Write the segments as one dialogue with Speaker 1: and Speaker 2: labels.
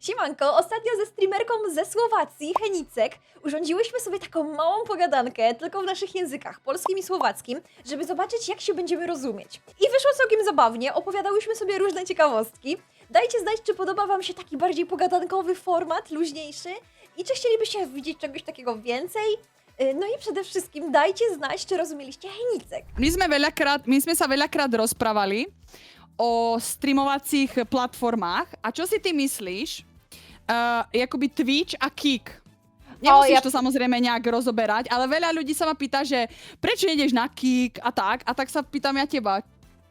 Speaker 1: Siemanko, ostatnio ze streamerką ze Słowacji, Henicek, urządziłyśmy sobie taką małą pogadankę, tylko w naszych językach, polskim i słowackim, żeby zobaczyć, jak się będziemy rozumieć. I wyszło całkiem zabawnie, opowiadałyśmy sobie różne ciekawostki. Dajcie znać, czy podoba wam się taki bardziej pogadankowy format, luźniejszy i czy chcielibyście widzieć czegoś takiego więcej. No i przede wszystkim dajcie znać, czy rozumieliście Henicek.
Speaker 2: My sme sa veľakrát rozprávali o streamovacích platformách. A čo si ty myslíš? Jakoby Twitch a Kick. Nemusíš to samozrejme nejak rozoberať, ale veľa ľudí sa ma pýta, že prečo nejdeš na Kick a tak sa pýtam ja teba.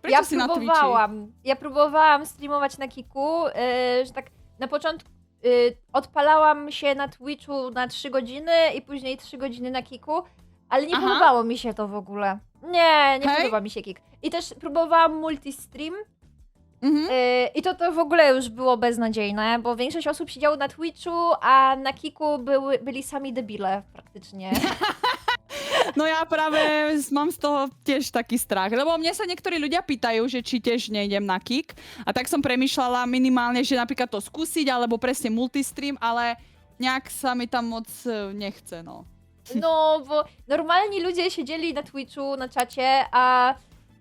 Speaker 2: Prečo si na Twitchi?
Speaker 1: Ja próbowałam streamować na Kiku, że tak na początku odpalałam się na Twitchu na 3 godziny i później 3 godziny na Kiku, ale nie podobało mi się to w ogóle. Nie podoba mi się Kik. I też próbowałam multistream i to w ogóle już było beznadziejne, bo większość osób siedziało na Twitchu, a na Kiku byli sami debile praktycznie.
Speaker 2: No ja práve mám z toho tiež taký strach, lebo mne sa niektorí ľudia pýtajú, že či tiež nejdem na Kick a tak som premýšľala minimálne, že napríklad to skúsiť alebo presne multistream, ale nejak sa mi tam moc nechce, no.
Speaker 1: No, bo normalni ludzie siedzieli na Twitchu, na czacie, a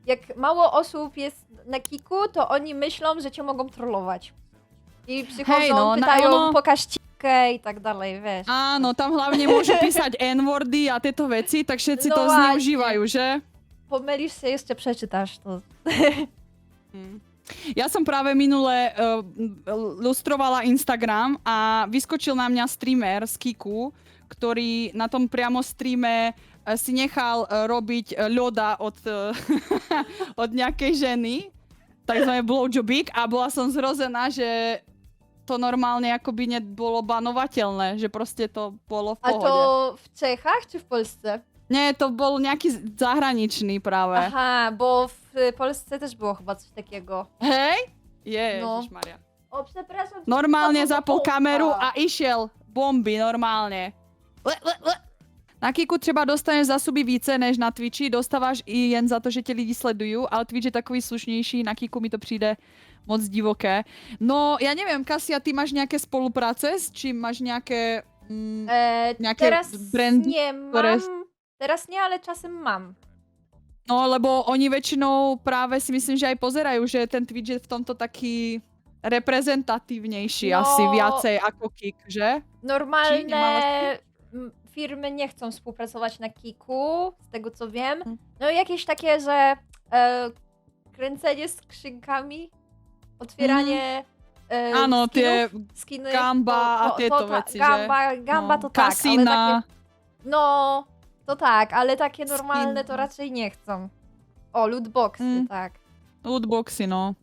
Speaker 1: jak mało osób jest na Kiku, to oni myślą, że cię mogą trollować. I przychodzą, pytają, pokaż cikę i tak dalej, wiesz.
Speaker 2: Áno, tam hlavne môžu písať N-wordy a tieto veci, tak všetci to zneužívajú, že?
Speaker 1: Pomylisz się, jeszcze przeczytasz to.
Speaker 2: Ja som práve minule lustrovala Instagram a vyskočil na mňa streamer z Kiku, ktorý na tom priamo streame si nechal robiť ľoda od nejakej ženy, takzvané blowjobík, a bola som zrozená, že to normálne akoby nebolo banovateľné, že proste to bolo v pohode.
Speaker 1: A to v Čechách czy w Polsce?
Speaker 2: Nie, to bol nejaký zahraničný práve.
Speaker 1: Aha, bo w Polsce też było chyba coś takiego.
Speaker 2: Hej? Ježišmaria.
Speaker 1: O, przepraszam.
Speaker 2: Normálne zapol kameru a išiel bomby, normálne. Na Kiku třeba dostaneš zásoby více než na Twitchi, dostáváš i jen za to, že tě lidi sledují, ale Twitch je takový slušnější, na Kiku mi to přijde moc divoké. No, ja neviem, Kasia, ty máš nejaké spolupráce? Či máš nejaké, nejaké
Speaker 1: teraz
Speaker 2: brandy?
Speaker 1: Nie mam, teraz nie, ale czasem mam.
Speaker 2: No, lebo oni väčšinou práve si myslím, že aj pozerajú, že ten Twitch je v tomto taký reprezentatívnejší, asi viacej ako Kik, że?
Speaker 1: Normalne firmy nie chcą współpracować na Kiku, z tego co wiem. No i jakieś takie, że kręcenie skrzynkami, otwieranie
Speaker 2: Áno, tie
Speaker 1: skiny,
Speaker 2: Gamba a tieto veci,
Speaker 1: Gamba to tak, ale takie, to tak, ale takie normalne to raczej nie chcą. O, lootboxy, tak.
Speaker 2: Lootboxy, no.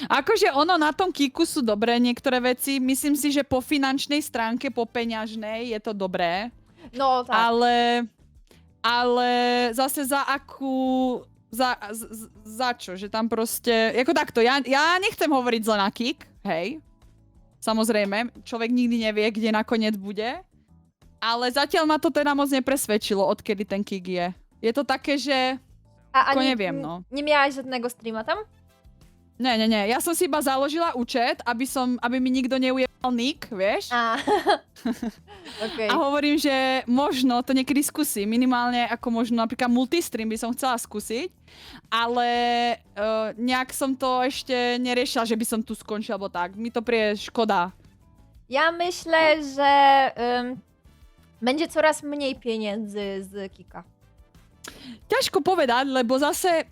Speaker 2: Akože ono na tom Kiku sú dobré niektoré veci. Myslím si, že po finančnej stránke, po peňažnej je to dobré.
Speaker 1: No, tak.
Speaker 2: Ale zase za akú... Za čo? Že tam proste... Jako takto, ja nechcem hovoriť zle na Kik, hej. Samozrejme, človek nikdy nevie, kde nakoniec bude. Ale zatiaľ ma to teda moc nepresvedčilo, odkedy ten Kik je. Je to také, že... neviem, no.
Speaker 1: Nie miałaś żadnego streama tam?
Speaker 2: Nie. Ja som si iba založila účet, aby mi nikto neujebal nick, vieš?
Speaker 1: Okay.
Speaker 2: A hovorím, že možno to niekedy skúsim. Minimálne ako možno napríklad multistream by som chcela skúsiť, ale nejak som to ešte neriešila, že by som tu skončila, bo tak. Mi to príde škoda.
Speaker 1: Ja myślę, że będzie coraz mniej pieniędzy z Kika.
Speaker 2: Ťažko povedať, lebo zase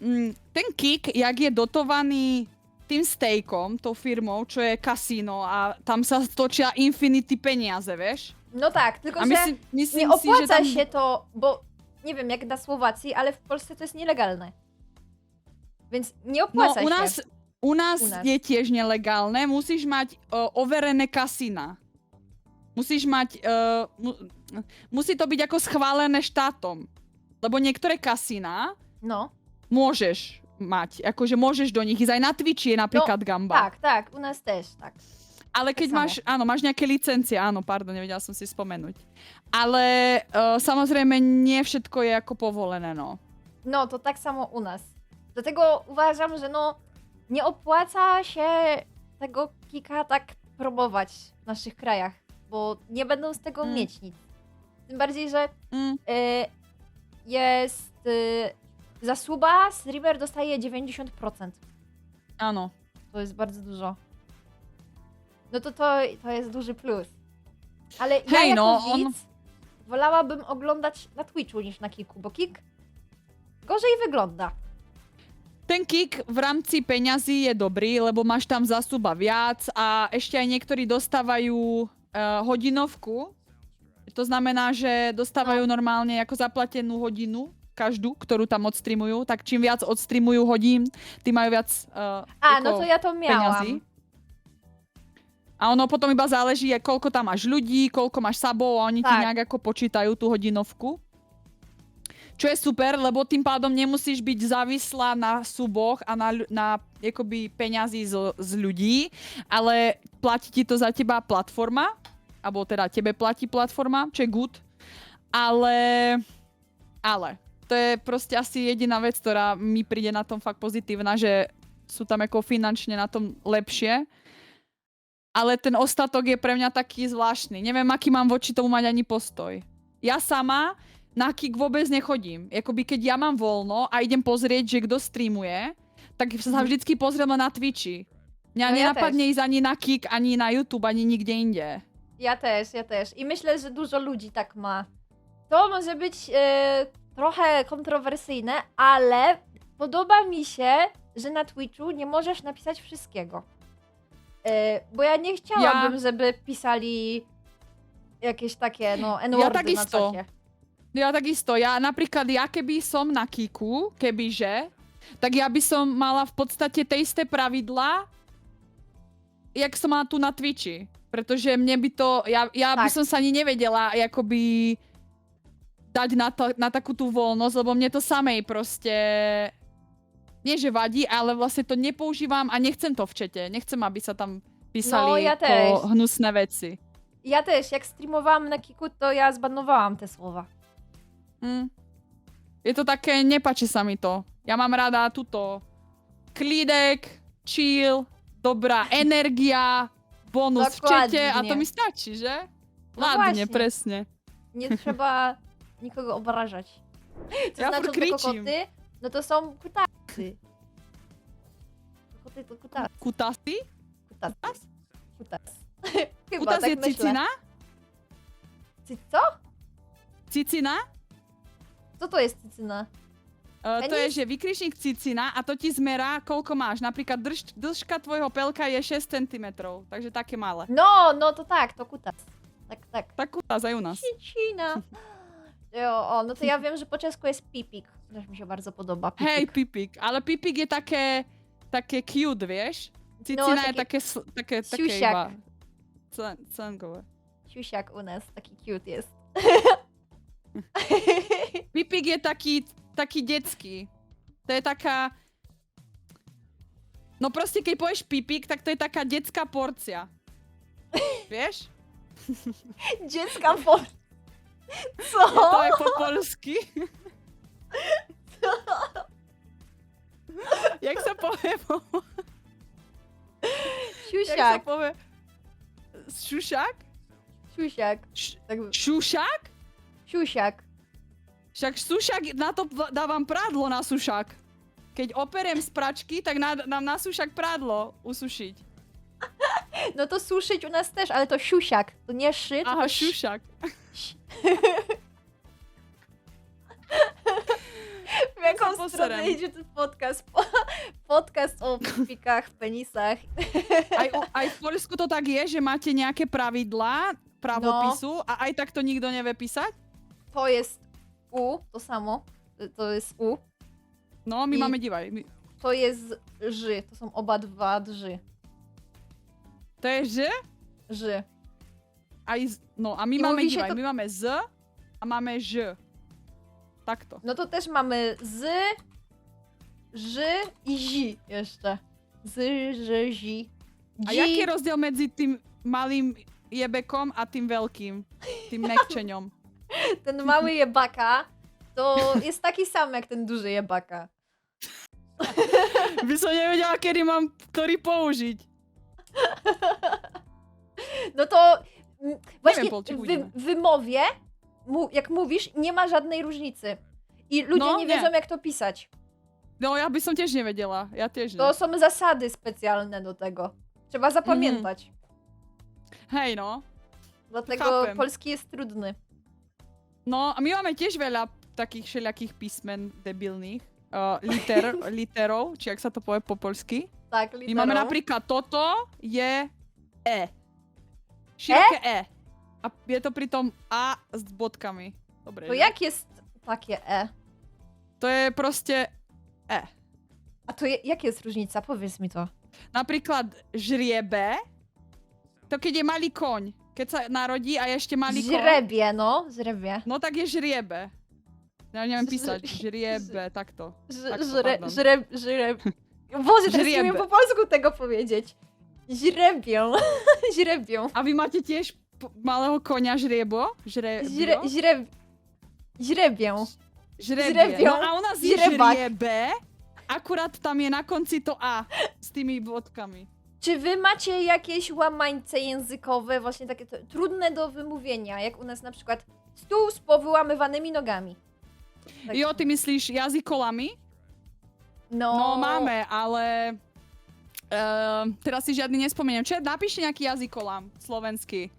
Speaker 2: ten Kik, jak je dotovaný tým stejkom, tou firmou, čo je kasíno a tam sa točia infinity peniaze, vieš?
Speaker 1: No tak, tylko
Speaker 2: a
Speaker 1: że
Speaker 2: myslím
Speaker 1: nie opłaca
Speaker 2: si, že
Speaker 1: się to, bo nie wiem jak na Słowacji, ale w Polsce to jest nielegalne. Więc nie opłaca się.
Speaker 2: U nás je tiež nelegálne, musíš mať overené kasína. Musíš mať, musí to byť ako schválené štátom. Lebo niektoré kasína môžeš mať, akože môžeš do nich ísť. Aj na Twitchi je napríklad Gamba.
Speaker 1: Tak, u nás też, tak.
Speaker 2: Ale keď máš nejaké licencie, nevedela som si spomenúť. Ale samozrejme nie všetko je ako povolené, no.
Speaker 1: No, to tak samo u nas. Dlatego uważam, że nie opłaca się tego Kika tak promować w naszych krajach, bo nie będą z tego mieć nic. Tym bardziej, że jest za suba streamer dostaje 90%.
Speaker 2: Áno.
Speaker 1: To jest bardzo dużo. No to jest duży plus. Ale ja
Speaker 2: Hej,
Speaker 1: jako
Speaker 2: no,
Speaker 1: widz wolałabym oglądać na Twitchu niż na Kiku, bo Kik gorzej wygląda.
Speaker 2: Ten kick v rámci peňazí je dobrý, lebo máš tam zasuba viac a ešte aj niektorí dostávajú hodinovku. To znamená, že dostávajú normálne ako zaplatenú hodinu, každú, ktorú tam odstreamujú. Tak čím viac odstreamujú hodín, tým majú viac
Speaker 1: No to ja to miałam.
Speaker 2: peňazí. A ono potom iba záleží, koľko tam máš ľudí, koľko máš sabov a oni ti nejak ako počítajú tú hodinovku. Čo je super, lebo tým pádom nemusíš byť závislá na suboch a na akoby peňazí z ľudí, ale platí ti to za teba platforma, alebo teda tebe platí platforma, čo je good. Ale to je proste asi jediná vec, ktorá mi príde na tom fakt pozitívna, že sú tam ako finančne na tom lepšie. Ale ten ostatok je pre mňa taký zvláštny. Neviem, aký mám voči tomu mať ani postoj. Ja sama na Kik vôbec nechodím. Jakoby keď ja mám voľno a idem pozrieť, že kto streamuje, tak sa vždycky pozriem na Twitchi. Mňa nenapadne ísť ani na Kik, ani na YouTube, ani nikde inde.
Speaker 1: Ja też. I myślę, że dużo ludzi tak ma. To może być trochę kontrowersyjne, ale podoba mi się, że na Twitchu nie możesz napisać wszystkiego. Bo ja nie chciałabym, żeby pisali jakieś takie, N-wordy na czacie.
Speaker 2: Ja takisto. Napríklad keby som na Kiku, kebyže, tak ja by som mala v podstate tie isté pravidlá, jak som mala tu na Twitchi. Pretože mne by to, ja by som sa ani nevedela akoby dať na takú tú voľnosť, lebo mne to samej proste nie že vadí, ale vlastne to nepoužívam a nechcem to v čete. Nechcem, aby sa tam písali hnusné veci.
Speaker 1: Ja też, jak streamowałam na Kiku, to ja zbanowałam te słowa.
Speaker 2: Je to také, nepáči sa mi to. Ja mám rada túto klídek, chill, dobrá energia, bonus v čete a to mi stačí, že? Ładnie, presne.
Speaker 1: Nie trzeba nikogo obrażać. Co znaczą te kokoty? No to są kutasy. Kokoty to kutasy.
Speaker 2: Kutasy?
Speaker 1: Kutas.
Speaker 2: Kutas je cicina?
Speaker 1: Co?
Speaker 2: Cicina?
Speaker 1: Co to jest cycyna?
Speaker 2: To je, že vykričník cicina a to ti zmerá, koľko máš. Napríklad dĺžka tvojho pelka je 6 cm, takže také malé.
Speaker 1: No to tak, to kutas. Tak.
Speaker 2: Tak kutas aj u nás.
Speaker 1: Cicina. No to ja wiem, że po czesku jest pipik. Też mi się bardzo podoba. Pipik.
Speaker 2: Hej, pipik. Ale pipik je také cute, vieš? Cicina je také iba cengové.
Speaker 1: Siusiak u nas, taki cute jest.
Speaker 2: Pipik je taký detský. To je taká... No proste, keď povieš pipik, tak to je taká detská porcia. Vieš?
Speaker 1: Dziecka porcja. Co?
Speaker 2: To je po polsky. Jak sa povie?
Speaker 1: Siusiak.
Speaker 2: Jak sa povie? Šušák?
Speaker 1: Siusiak.
Speaker 2: Šušák?
Speaker 1: Siusiak.
Speaker 2: Však sušák, na to dávam prádlo na sušák. Keď operiem z pračky, tak dám na sušák prádlo usušiť.
Speaker 1: No to suszyć u nas też, ale to siusiak. To nie szy, to
Speaker 2: Aha, šušák.
Speaker 1: W jaką stronę idzie ten podcast? Podcast o pipikách, penisách.
Speaker 2: Aj v Poľsku to tak je, že máte nejaké pravidlá pravopisu a aj tak to nikto nevie písať?
Speaker 1: To jest U, to samo. To jest U.
Speaker 2: No, my máme, dívaj.
Speaker 1: To jest Ży, to są oba dwa drzy.
Speaker 2: To je Ž?
Speaker 1: Ż.
Speaker 2: No a my máme, dívaj, my máme Z a máme Ž. Takto.
Speaker 1: No to też mamy Z, Ż i Zi jeszcze. Z, Ż, Zi.
Speaker 2: A jaký je rozdiel medzi tým malým jebekom a tým veľkým? Tým mekčeňom?
Speaker 1: Ten mały jebaka to jest taki sam jak ten duży jebaka.
Speaker 2: By som nevedela, kedy mám ktorý použiť.
Speaker 1: No to właśnie
Speaker 2: Polczyk,
Speaker 1: w
Speaker 2: uvidíme.
Speaker 1: wymowie, jak mówisz, nie ma żadnej różnicy. I ludzie
Speaker 2: No,
Speaker 1: nie
Speaker 2: nie.
Speaker 1: wiedzą, jak to pisać.
Speaker 2: No ja by som tiež nevedela, ja tiež
Speaker 1: To
Speaker 2: ne.
Speaker 1: są zasady specjalne do tego. Trzeba zapamiętać.
Speaker 2: Hej no.
Speaker 1: Dlatego
Speaker 2: Chápem.
Speaker 1: polski jest trudny.
Speaker 2: No a my máme tiež veľa takých všelijakých písmen debilných. Literov, či jak sa to povie po polsky.
Speaker 1: Tak,
Speaker 2: My máme napríklad toto je E. Široké E. A je to pritom A s bodkami. Dobre,
Speaker 1: To
Speaker 2: že?
Speaker 1: jak jest takie E?
Speaker 2: To je proste E.
Speaker 1: A to jak jest różnica? Powiedz mi to.
Speaker 2: Napríklad žriebe, to keď je malý koň, keď sa narodí a je ešte malý koň,
Speaker 1: Źrebie, no. Źrebie.
Speaker 2: no tak je žriebe. Ja neviem
Speaker 1: Ž-
Speaker 2: písať,
Speaker 1: ž-
Speaker 2: žriebe, takto.
Speaker 1: Ż-
Speaker 2: Tak,
Speaker 1: żre,
Speaker 2: pardon.
Speaker 1: żre. Boże, teraz nie
Speaker 2: Żriebe.
Speaker 1: umiem po polsku tego powiedzieć. Źrebią. Źrebią.
Speaker 2: A vy máte tiež malého konia žriebo? Žrebio?
Speaker 1: Źrebią.
Speaker 2: Žrebie.
Speaker 1: žrebią.
Speaker 2: No a u nás je
Speaker 1: Žrebak.
Speaker 2: žriebe, akurát tam je na konci to A s tými bodkami.
Speaker 1: Czy wy macie jakieś łamańce językowe, właśnie takie trudne do wymówienia, jak u nas na przykład stół z powyłamywanymi nogami? Tak.
Speaker 2: Jo, ty myslíš jazykolami?
Speaker 1: No,
Speaker 2: No máme, ale teraz si žiadny nespomeniem. Čo, napíšte nejaký jazykolám slovenský.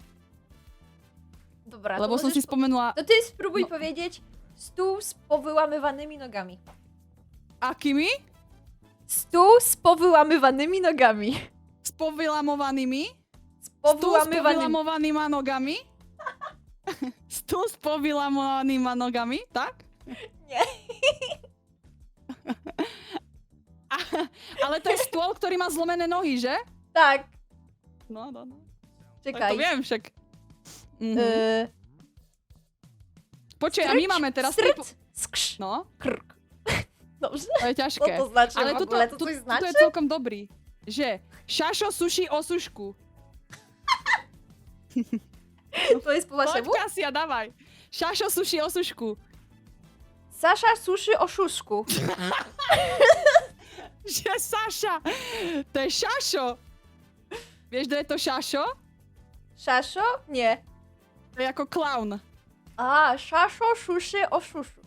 Speaker 1: Dobra,
Speaker 2: Lebo
Speaker 1: to
Speaker 2: som si
Speaker 1: możesz
Speaker 2: spomenula,
Speaker 1: To ty spróbuj
Speaker 2: No.
Speaker 1: powiedzieć stół z powyłamywanymi nogami.
Speaker 2: akými?
Speaker 1: Stół z powyłamywanymi nogami.
Speaker 2: S povylamovanými?
Speaker 1: Z
Speaker 2: Stôl s
Speaker 1: powyłamywanymi.
Speaker 2: povylamovanýma nogami? Stôl s povylamovanýma nogami, tak?
Speaker 1: Nie.
Speaker 2: Ale to je stôl, ktorý má zlomené nohy, že?
Speaker 1: Tak,
Speaker 2: No. Tak
Speaker 1: czekaj.
Speaker 2: to viem však. Mhm.
Speaker 1: Y,
Speaker 2: Počuj, a my máme teraz...
Speaker 1: Stryc, skrz,
Speaker 2: No,
Speaker 1: krk. Dobrze?
Speaker 2: to je
Speaker 1: Co
Speaker 2: ťažké.
Speaker 1: to znaczy
Speaker 2: Ale
Speaker 1: w ogóle? To coś
Speaker 2: to
Speaker 1: znaczy?
Speaker 2: je celkom dobrý. Že šašo suši osušku.
Speaker 1: To jest po waszemu?
Speaker 2: Poď, Kasia, davaj. Šašo suši osušku.
Speaker 1: Sasza suszy o szuszku.
Speaker 2: Že Saša. To je šašo. Vieš, kto je to šašo?
Speaker 1: Szaszo? Nie.
Speaker 2: To je ako klaun.
Speaker 1: A, szaszo szuszy o szuszu.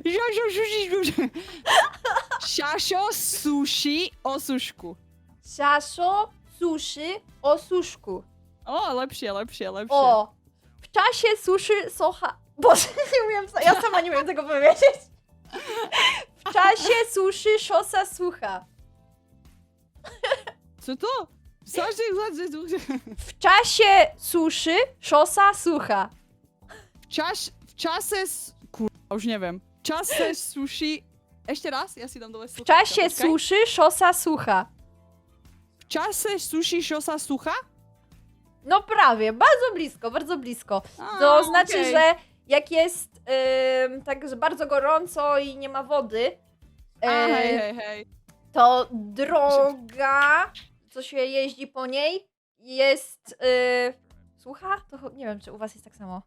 Speaker 2: Šašo suši osušku. Šašo suši osušku.
Speaker 1: Szaszo suszy o suszku.
Speaker 2: O, lepšie.
Speaker 1: O, w czasie suszy socha... Boże, nie umiem, ja sama nie umiem tego powiedzieć. W czasie suszy szosa sucha.
Speaker 2: Co to?
Speaker 1: W czasie suszy szosa sucha.
Speaker 2: V čase... Kurva, už neviem. V čase suši... Ešte raz? Ja si dám dole
Speaker 1: W
Speaker 2: sluchátka,
Speaker 1: czasie
Speaker 2: počkaj.
Speaker 1: suszy szosa sucha.
Speaker 2: V čase suši šosa sucha?
Speaker 1: No prawie, bardzo blisko, bardzo blisko.
Speaker 2: A,
Speaker 1: To znaczy,
Speaker 2: okej.
Speaker 1: że jak jest tak że bardzo gorąco i nie ma wody,
Speaker 2: A, hej.
Speaker 1: to droga, co się jeździ po niej, jest... Słucha? To nie wiem, czy u was jest tak samo.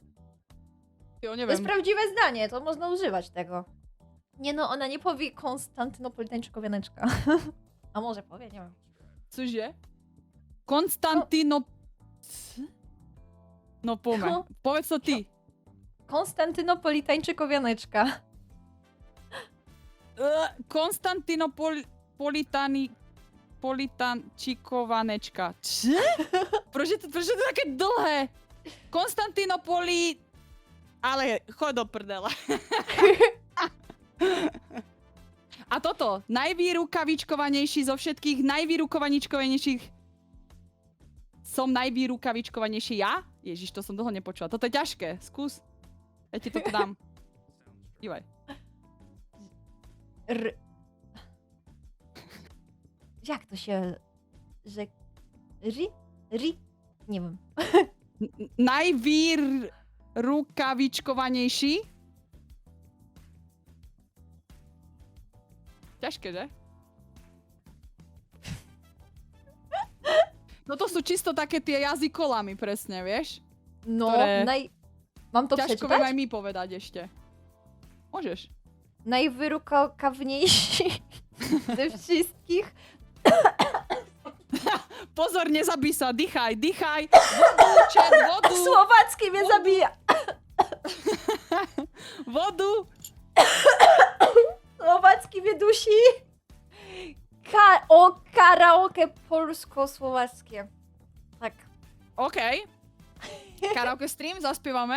Speaker 2: Jo,
Speaker 1: To jest
Speaker 2: neviem.
Speaker 1: prawdziwe zdanie, to można używać tego. Nie no, ona nie powie Konstantynopolitańczyk wianeczka. A może powie, nie wiem.
Speaker 2: Cože? Konstantino... No poďme.
Speaker 1: No.
Speaker 2: Povedz to ty.
Speaker 1: Konstantynopolitańczyk wianeczka.
Speaker 2: Politančikovanečka. Čo? Proč je to také dlhé? Konstantinopoli... Ale chod do prdela. A toto, najvýrukavičkovanejší zo všetkých najvýrukavaničkovanejších. Som najvýrukavičkovanejší ja? Ježiš, to som dlho nepočula. Toto je ťažké, skús. Ja ti toto dám. Dívaj.
Speaker 1: Jak to się... że... Ri? Nie wiem.
Speaker 2: Najvýrukavičkovanejší. Ťažké, že? No to sú čisto také tie jazykolamy, presne, vieš?
Speaker 1: No,
Speaker 2: Które-
Speaker 1: Mam to
Speaker 2: Ťažko
Speaker 1: przeczytać?
Speaker 2: viem aj my povedať ešte. Môžeš.
Speaker 1: Najwyrukawniejsi ze wszystkich.
Speaker 2: pozor, nezabij sa, dýchaj, vodu, chat, vodu,
Speaker 1: Słowacki mnie zabija!
Speaker 2: vodu.
Speaker 1: Słowacki mnie dusi! Karaoke polsko-słowackie. Tak.
Speaker 2: Okej. Karaoke stream, zaspievame.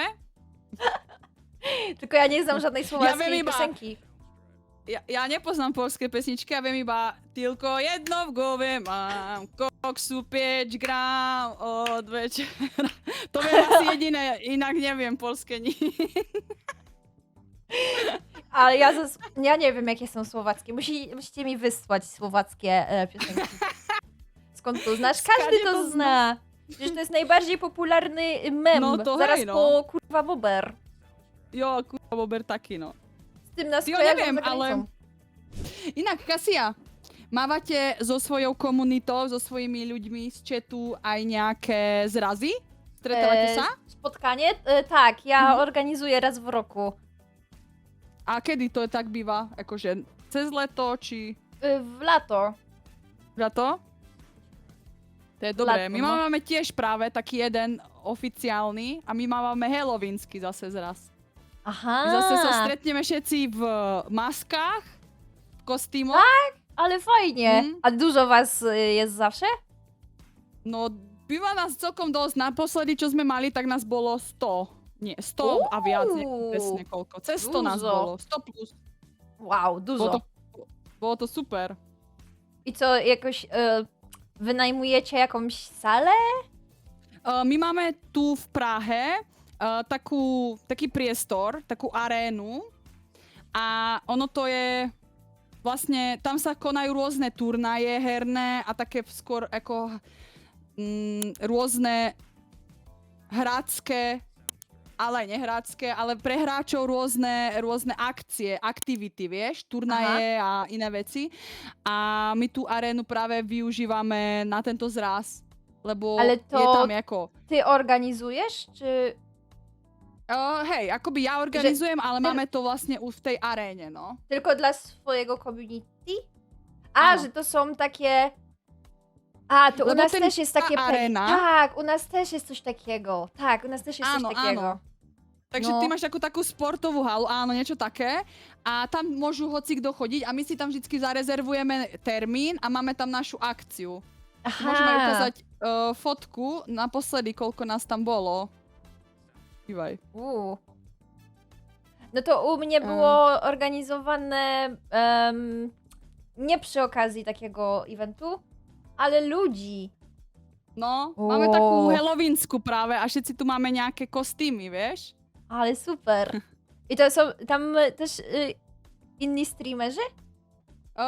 Speaker 1: Tylko ja nie znam żadnej słowackiej
Speaker 2: wiem iba-
Speaker 1: piosenki.
Speaker 2: Ja nepoznám polské pesničky, ja viem iba Tylko jedno v glove mám, koksu 5 grám od večera. To viem asi jediné, inak neviem polské nič.
Speaker 1: Ale ja nie wiem, jakie są słowackie. Musicie mi wysłać słowackie piosenki. Skąd to znasz? Każdy
Speaker 2: Skąd
Speaker 1: to
Speaker 2: to
Speaker 1: zna. Przecież to jest najbardziej popularny mem.
Speaker 2: No to
Speaker 1: Zaraz
Speaker 2: hej, no.
Speaker 1: po kurwa bober.
Speaker 2: Jo, kurwa, bober taký, no.
Speaker 1: Z tym nas
Speaker 2: Jo,
Speaker 1: kojarzą
Speaker 2: neviem,
Speaker 1: za granicą.
Speaker 2: ale... Inak, Kasia, mávate so svojou komunitou, so svojimi ľuďmi z chatu aj nejaké zrazy? Stretávate sa?
Speaker 1: Spotkanie? Tak, ja
Speaker 2: Mhm.
Speaker 1: organizuję raz w roku.
Speaker 2: A kedy to tak býva? Akože cez leto, či
Speaker 1: W lato.
Speaker 2: to? To je dobré.
Speaker 1: Lato,
Speaker 2: My
Speaker 1: no.
Speaker 2: máme tiež práve taký jeden oficiálny a my máme halloweensky zase zraz.
Speaker 1: Aha.
Speaker 2: My zase sa stretneme všetci v maskách, v kostýmoch.
Speaker 1: Ale fajnie.
Speaker 2: Mhm.
Speaker 1: A dużo was jest zawsze?
Speaker 2: No, býva nás celkom dosť. Naposledy, čo sme mali, tak nás bolo 100. Nie, 100 a viac, neviem presne koľko. Cez 100 nás
Speaker 1: Dużo.
Speaker 2: bolo. 100 plus.
Speaker 1: Wow, dużo.
Speaker 2: Bolo to super.
Speaker 1: I co, jakoś wynajmujecie jakąś salę?
Speaker 2: My máme tu v Prahe taký priestor, takú arénu a ono to je vlastne, tam sa konajú rôzne turnaje herné a také skôr ako rôzne hrácké, ale aj nehrácké, ale pre hráčov rôzne akcie, aktivity, vieš, turnaje a iné veci. A my tú arénu práve využívame na tento zraz, lebo
Speaker 1: Ale to-
Speaker 2: je tam ako...
Speaker 1: Ty organizujesz, czy...
Speaker 2: Hej, akoby ja organizujem, ale máme to vlastne v tej aréne, no.
Speaker 1: Tylko dla swojego community? A,
Speaker 2: Ano.
Speaker 1: że to są takie... A, to u
Speaker 2: Lebo
Speaker 1: nas
Speaker 2: ten-
Speaker 1: też jest takie...
Speaker 2: ta arena-
Speaker 1: Tak, u nas też jest coś takiego. Tak, u nas też jest
Speaker 2: Áno,
Speaker 1: coś takiego.
Speaker 2: áno. Takže
Speaker 1: No.
Speaker 2: ty máš takú sportovú halu, áno, niečo také. A tam môžu hocikto chodiť a my si tam vždycky zarezervujeme termín a máme tam našu akciu. Môžeme aj ukázať fotku naposledy, koľko nás tam bolo. Dívaj.
Speaker 1: No to u mnie było organizowane nie przy okazji takiego eventu, ale ludzi.
Speaker 2: No, máme takú halloweensku práve a všetci tu máme nejaké kostýmy, vieš?
Speaker 1: Ale super. I to są tam też inni streamerzy?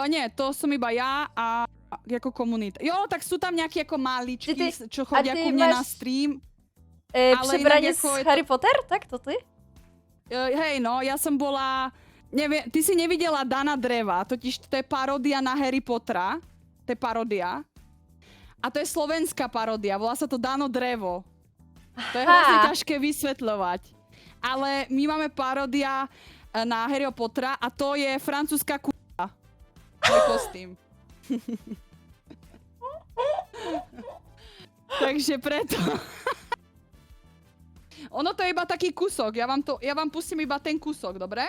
Speaker 2: Nie, to som iba ja a ako komunita. Jo, tak sú tam nejakí ako maličky,
Speaker 1: Ty-
Speaker 2: čo chodia
Speaker 1: ty
Speaker 2: ku mne na
Speaker 1: máš-
Speaker 2: stream.
Speaker 1: Przebranie
Speaker 2: inak
Speaker 1: z
Speaker 2: jako je to-
Speaker 1: Harry Potter? Tak, to ty?
Speaker 2: Hej, no, ja som bola... Neviem, ty si nevidela Dana Dreva, totiž to je paródia na Harry Pottera. To je paródia. A to je slovenská paródia, volá sa to Dano Drevo. To je hrozne ťažké vysvetľovať. Ale my máme paródia na Harryho Pottera a to je francúzska k***a. Môj kostým. Takže preto... Ono to je iba taký kusok, ja vám pustím iba ten kusok, dobre?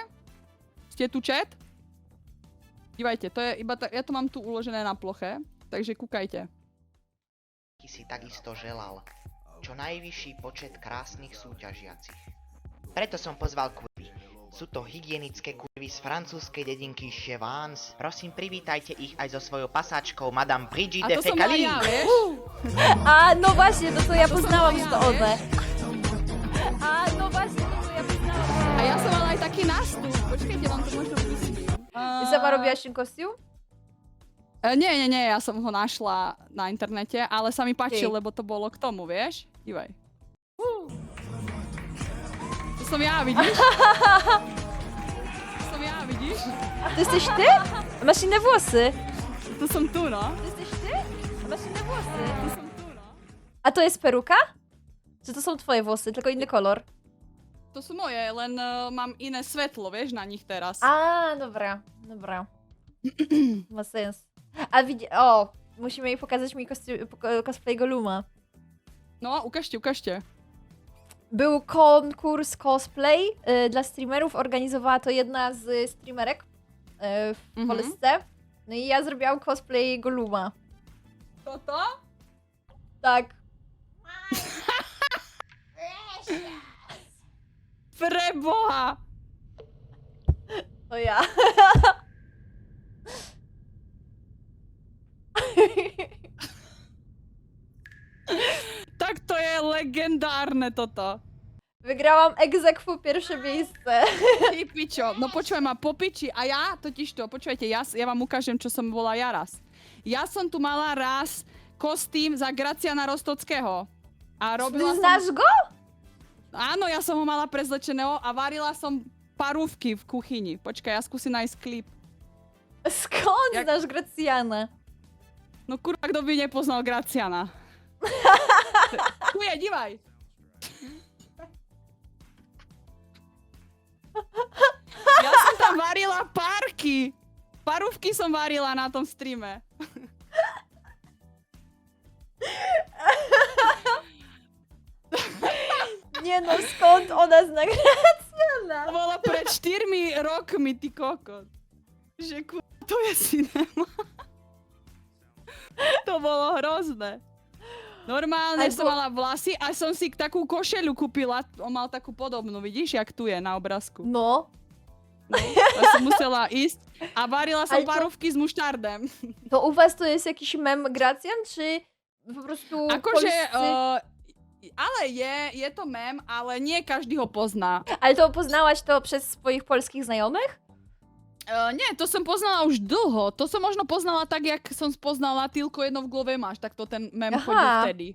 Speaker 2: Ste tu chat? Dívajte, to je iba ja to mám tu uložené na ploche, takže kúkajte.
Speaker 3: Si takisto želal čo najvyšší počet krásnych súťažiacich. Preto som pozval kurvy. Sú to hygienické kurvy z francúzskej dedinky Chevans. Prosím, privítajte ich aj so svojou pasáčkou Madame
Speaker 2: A
Speaker 3: Brigitte
Speaker 2: to som bola
Speaker 3: Fekali.
Speaker 2: ja, vieš?
Speaker 1: A, no właśnie, to co ja
Speaker 2: To som
Speaker 1: poznałam
Speaker 2: bola
Speaker 1: z
Speaker 2: ja,
Speaker 1: Toode.
Speaker 2: vieš?
Speaker 1: A, no właśnie, to co ja poznałam.
Speaker 2: A ja som mala aj taký nástup, počkajte, vám to možno pustím.
Speaker 1: Ty sama robiłaś ten kostium?
Speaker 2: Nie, ja som ho našla na internete, ale sa mi páčil, lebo to bolo k tomu, vieš? Dívaj. To som ja, vidíš? To som ja, vidíš?
Speaker 1: To jesteś ty? Masz inne włosy.
Speaker 2: To som tu, no.
Speaker 1: To jesteś ty? Masz inne włosy.
Speaker 2: To som tu, no.
Speaker 1: A to jest peruka? Czy to są twoje włosy, tylko inny kolor?
Speaker 2: To sú moje, len mám iné svetlo, vieš, na nich teraz.
Speaker 1: A, dobra, dobra. Ma sens. A widzi... O, musimy jej pokazać mi cosplay Goluma.
Speaker 2: No, ukażcie.
Speaker 1: Był konkurs cosplay dla streamerów, organizowała to jedna z streamerek w Polsce. No i ja zrobiłam cosplay Goluma.
Speaker 2: To?
Speaker 1: Tak.
Speaker 2: Preboha!
Speaker 1: To ja.
Speaker 2: Tak to je legendárne toto.
Speaker 1: Wygrałam ex aequo pierwsze miejsce.
Speaker 2: Ty pičo, no počúvaj ma, po piči. A ja totižto, počúvajte, ja vám ukážem, čo som bola ja raz. Ja som tu mala raz kostým za Graciana Rostockého. A robila
Speaker 1: Znaš
Speaker 2: som...
Speaker 1: go?
Speaker 2: Áno, ja som ho mala prezlečeného a varila som parówky v kuchyni. Počkaj, ja skúsim nájsť klip.
Speaker 1: Skąd znasz Gracjana?
Speaker 2: No kurwa, kto by nepoznal Graciana? Tu je, dívaj. Ja som tam varila párky. Parówky som varila na tom streame.
Speaker 1: Nie no, skąd ona zna
Speaker 2: To
Speaker 1: Gracjana?
Speaker 2: bolo pred 4 rokmi, ty kokot. Že kurva, to je cinema. To bolo hrozné. Normálne som mala vlasy a som si takú košeľu kúpila. On mal takú podobnú, vidíš, jak tu je na obrázku.
Speaker 1: No.
Speaker 2: A som musela ísť a varila som
Speaker 1: Ale to-
Speaker 2: parówky s muštardem.
Speaker 1: To u was to jest jakiś mem Gracjan, czy po prostu
Speaker 2: Akože,
Speaker 1: polscy...
Speaker 2: ale je to mem, ale nie každý ho pozná.
Speaker 1: Ale to poznałaś to przez swoich polskich znajomych?
Speaker 2: Nie, to som poznala už dlho. To som možno poznala tak, jak som spoznala Tylko jedno v glove máš, tak to ten mem
Speaker 1: Aha.
Speaker 2: chodil vtedy.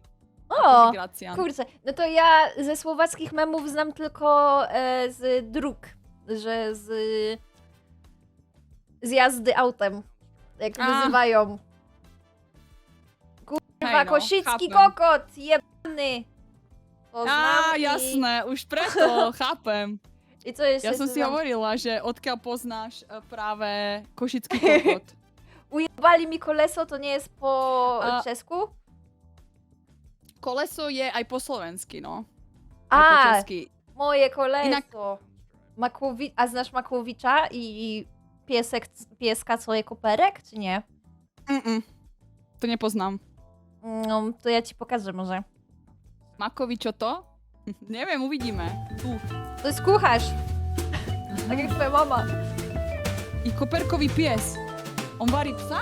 Speaker 1: O,
Speaker 2: Akože Gracian.
Speaker 1: kurczę. No to ja ze słowackich memów znam tylko z dróg, że z jazdy autem, jak
Speaker 2: A.
Speaker 1: wyzywają. Kurwa,
Speaker 2: Hej no,
Speaker 1: Kosicki
Speaker 2: chápem.
Speaker 1: kokot, jebany! To znam
Speaker 2: Á,
Speaker 1: i-
Speaker 2: jasné, už preto, chápem.
Speaker 1: I co jeszcze?
Speaker 2: Ja som
Speaker 1: co
Speaker 2: si
Speaker 1: tam?
Speaker 2: hovorila, že odkiaľ poznáš práve košický kokot.
Speaker 1: Ujebali mi koleso, to nie jest po
Speaker 2: A-
Speaker 1: czesku?
Speaker 2: Koleso je aj po slovensky, no. Aj po
Speaker 1: A,
Speaker 2: česky.
Speaker 1: moje koleso.
Speaker 2: Inak-
Speaker 1: A znasz Makłowicza i pieska, co je koperek, czy nie?
Speaker 2: To nepoznám.
Speaker 1: No, to ja ci pokażę może.
Speaker 2: Makovi, čo to? Neviem, uvidíme. Tu.
Speaker 1: To jest kucharz. Tak jak twoja mama.
Speaker 2: I koperkový pies. On varí psa?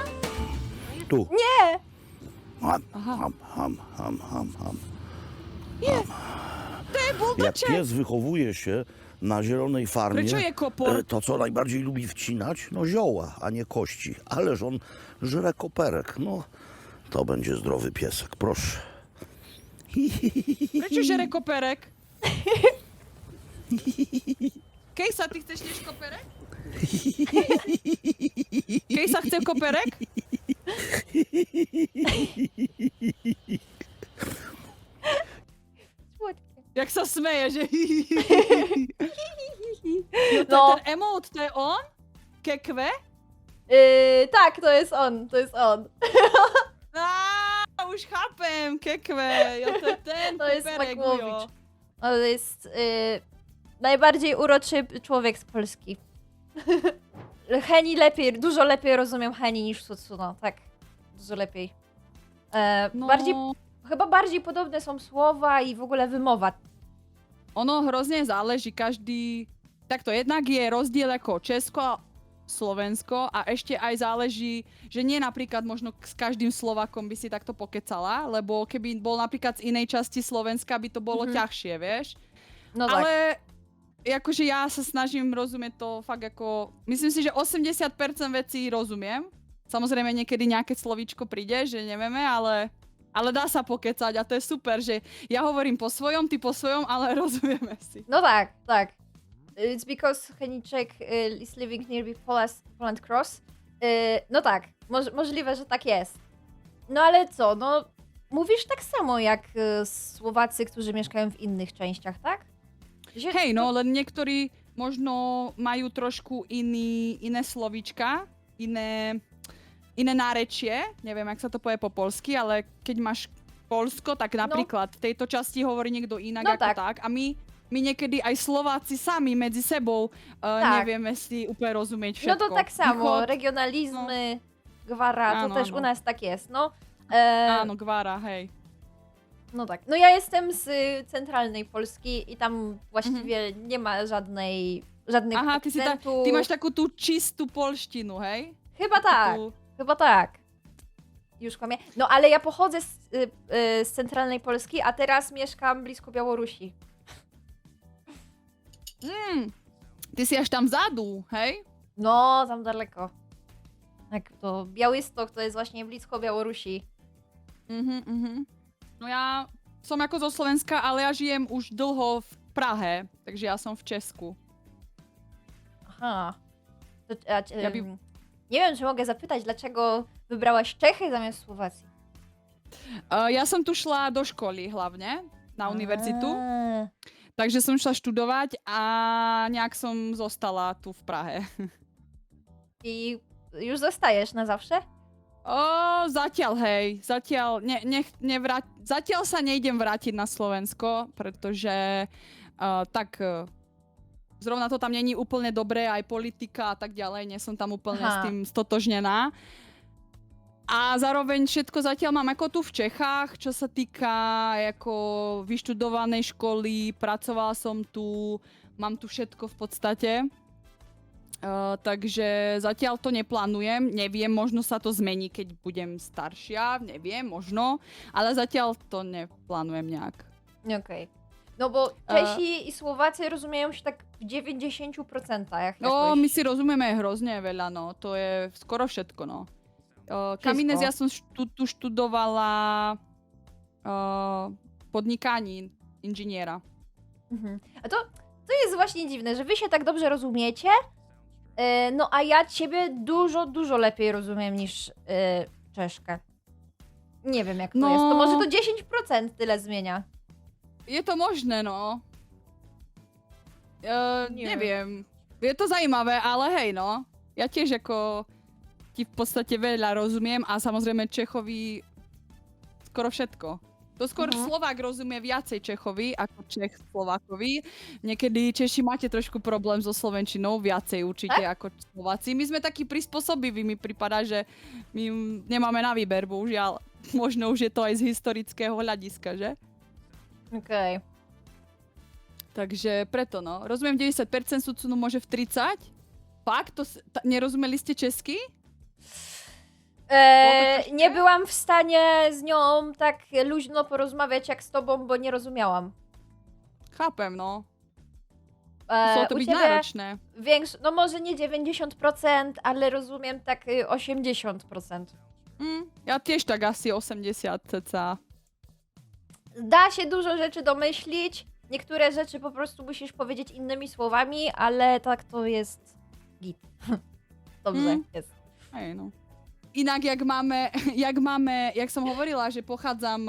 Speaker 4: Tu.
Speaker 1: Nie!
Speaker 4: Ham,
Speaker 2: Aha.
Speaker 4: ham, ham, ham, ham, ham.
Speaker 2: To je
Speaker 4: Jak
Speaker 2: buldoček!
Speaker 4: pies wychowuje się na zielonej farmie,
Speaker 2: Prečo je kopor?
Speaker 4: to co najbardziej lubi wcinać? No zioła, a nie kości. Ależ on żre koperek. No, to będzie zdrowy piesek, proszę.
Speaker 2: Prečo žere koperek? Kejsa, ty chceš tiež koperek? Kejsa chce koperek?
Speaker 1: Słodkie.
Speaker 2: Jak sa smeje, že Jo, to
Speaker 1: No.
Speaker 2: je ten emote, to je on? Kekve?
Speaker 1: Tak, to jest on, to jest on.
Speaker 2: Už chápem, kekve. Jo, to je ten
Speaker 1: To jest
Speaker 2: koperek,
Speaker 1: Makłowicz.
Speaker 2: jo.
Speaker 1: To jest najbardziej uroczy człowiek z Polski. Heni lepiej, dużo lepiej rozumiem Heni niż Sutsuno, tak. Dużo lepiej.
Speaker 2: No,
Speaker 1: Chyba bardziej podobne są słowa i w ogóle wymowa.
Speaker 2: ono hrozne záleží, každý... Takto, jednak je rozdiel ako Česko a Slovensko a ešte aj záleží, že nie napríklad možno s každým Slovákom by si takto pokecala, lebo keby bol napríklad z inej časti Slovenska, by to bolo ťažšie, vieš?
Speaker 1: No tak.
Speaker 2: Ale akože ja sa snažím rozumieť to fakt ako... Myslím si, že 80% vecí rozumiem. Samozrejme niekedy nejaké slovíčko príde, že nevieme, ale dá sa pokecať a to je super, že ja hovorím po svojom, ty po svojom, ale rozumieme si.
Speaker 1: No tak, tak. It's because Heniczek is living near Poland Cross. No tak, możliwe, że tak jest. No ale co, no mówisz tak samo jak Słowacy, którzy mieszkają w innych częściach, tak?
Speaker 2: Hej, no, len niektorí možno majú trošku iné slovíčka, iné nárečie, neviem, jak sa to povie po polsky, ale keď máš Polsko, tak napríklad v tejto časti hovorí niekto inak
Speaker 1: No
Speaker 2: ako
Speaker 1: tak.
Speaker 2: tak. A my niekedy aj Slováci sami medzi sebou
Speaker 1: Tak.
Speaker 2: nevieme si úplne rozumieť
Speaker 1: No
Speaker 2: všetko.
Speaker 1: to tak samo,
Speaker 2: Východ,
Speaker 1: regionalizmy, gwara, to
Speaker 2: Áno,
Speaker 1: też
Speaker 2: áno.
Speaker 1: u nas tak jest, no.
Speaker 2: áno, Gvára, hej.
Speaker 1: No tak. No ja jestem z centralnej Polski i tam właściwie nie ma żadnych
Speaker 2: Aha, ty
Speaker 1: akcentów.
Speaker 2: ty máš takú tú čistú polštinu, hej?
Speaker 1: Chyba tak,
Speaker 2: Tú-
Speaker 1: chyba tak. Już kłamie. No ale ja pochodzę z centralnej Polski, a teraz mieszkam blisko Białorusi.
Speaker 2: Ty si až tam vzadu, hej?
Speaker 1: No, tam daleko. Tak, to Białystok to jest właśnie blisko Białorusi.
Speaker 2: No ja som ako zo Slovenska, ale ja žijem už dlho v Prahe, takže ja som v Česku.
Speaker 1: Aha. To,
Speaker 2: Ja by-
Speaker 1: nie wiem, czy mogę zapytać, dlaczego wybrałaś Czechy zamiast Słowacji?
Speaker 2: Ja som tu šla do školy hlavne, na univerzitu,
Speaker 1: A,
Speaker 2: takže som šla študovať a nejak som zostala tu v Prahe.
Speaker 1: I już zostajesz na zawsze?
Speaker 2: Zatiaľ hej, zatiaľ sa nejdem vrátiť na Slovensko, pretože zrovna to tam není úplne dobré, aj politika a tak ďalej, nie som tam úplne
Speaker 1: Aha.
Speaker 2: s tým stotožnená. A zároveň všetko zatiaľ mám ako tu v Čechách, čo sa týka ako vyštudovanej školy, pracovala som tu, mám tu všetko v podstate. Takže zatiaľ to neplánujem, neviem, možno sa to zmení, keď budem staršia, neviem, možno, ale zatiaľ to neplánujem nejak.
Speaker 1: Okej. No bo Czesi i Słowacy rozumieją się tak w 90%.
Speaker 2: No,
Speaker 1: jakoś.
Speaker 2: my si rozumieme hrozne veľa, no, to je skoro všetko, no. Kamines, ja som tu študovala podnikanie inżyniera.
Speaker 1: Mhm. A to jest właśnie dziwne, że wy się tak dobrze rozumiecie, no a ja ciebie dużo lepiej rozumiem niż Czeszkę. Nie wiem jak to
Speaker 2: No.
Speaker 1: jest, to może to 10% tyle zmienia.
Speaker 2: Je to možné, no.
Speaker 1: Nie
Speaker 2: Neviem. Je to zaujímavé, ale hej, no. Ja tiež ako ti v podstate veľa rozumiem a samozrejme Čechovi skoro všetko. To skôr Slovák rozumie viacej Čechovi ako Čech Slovákovi. Niekedy Češi máte trošku problém so slovenčinou, viacej určite ako Slováci. My sme takí prispôsobiví, mi prípada, že my nemáme na výber, bohužiaľ. Možno už je to aj z historického hľadiska, že?
Speaker 1: Okej.
Speaker 2: Takže preto no. Rozumiem 90%, Sucunu môže v 30%. Fakt? Nerozumeli ste česky?
Speaker 1: Nie byłam w stanie z nią tak luźno porozmawiać jak z tobą, bo nie rozumiałam.
Speaker 2: Chápem, no. Muselo to
Speaker 1: u
Speaker 2: byť
Speaker 1: ciebie
Speaker 2: náročné.
Speaker 1: no może nie 90%, ale rozumiem tak 80%.
Speaker 2: Ja tiež tak asi 80 cca.
Speaker 1: Da się dużo rzeczy domyślić, niektóre rzeczy po prostu musisz powiedzieć innymi słowami, ale tak to jest git. Dobrze jest.
Speaker 2: Hej, no. Inak, jak som hovorila, že pochádzam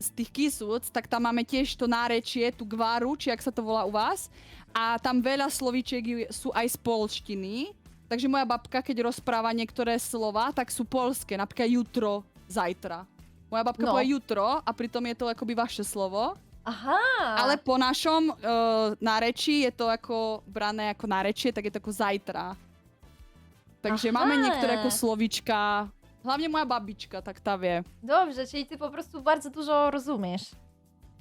Speaker 2: z tých Kisúc, tak tam máme tiež to nárečie, tú Gváru, či jak sa to volá u vás. A tam veľa slovíčiek sú aj z polštiny. Takže moja babka, keď rozpráva niektoré slova, tak sú polské. Napríklad jutro, zajtra. Moja babka povie jutro a pritom je to akoby vaše slovo.
Speaker 1: Aha.
Speaker 2: Ale po našom nárečí je to ako brané ako nárečie, tak je to ako zajtra. Takže máme niektoré ako slovíčka. Hlavne moja babička, tak tá vie.
Speaker 1: Dobrze, czyli ty po prostu bardzo dużo rozumiesz.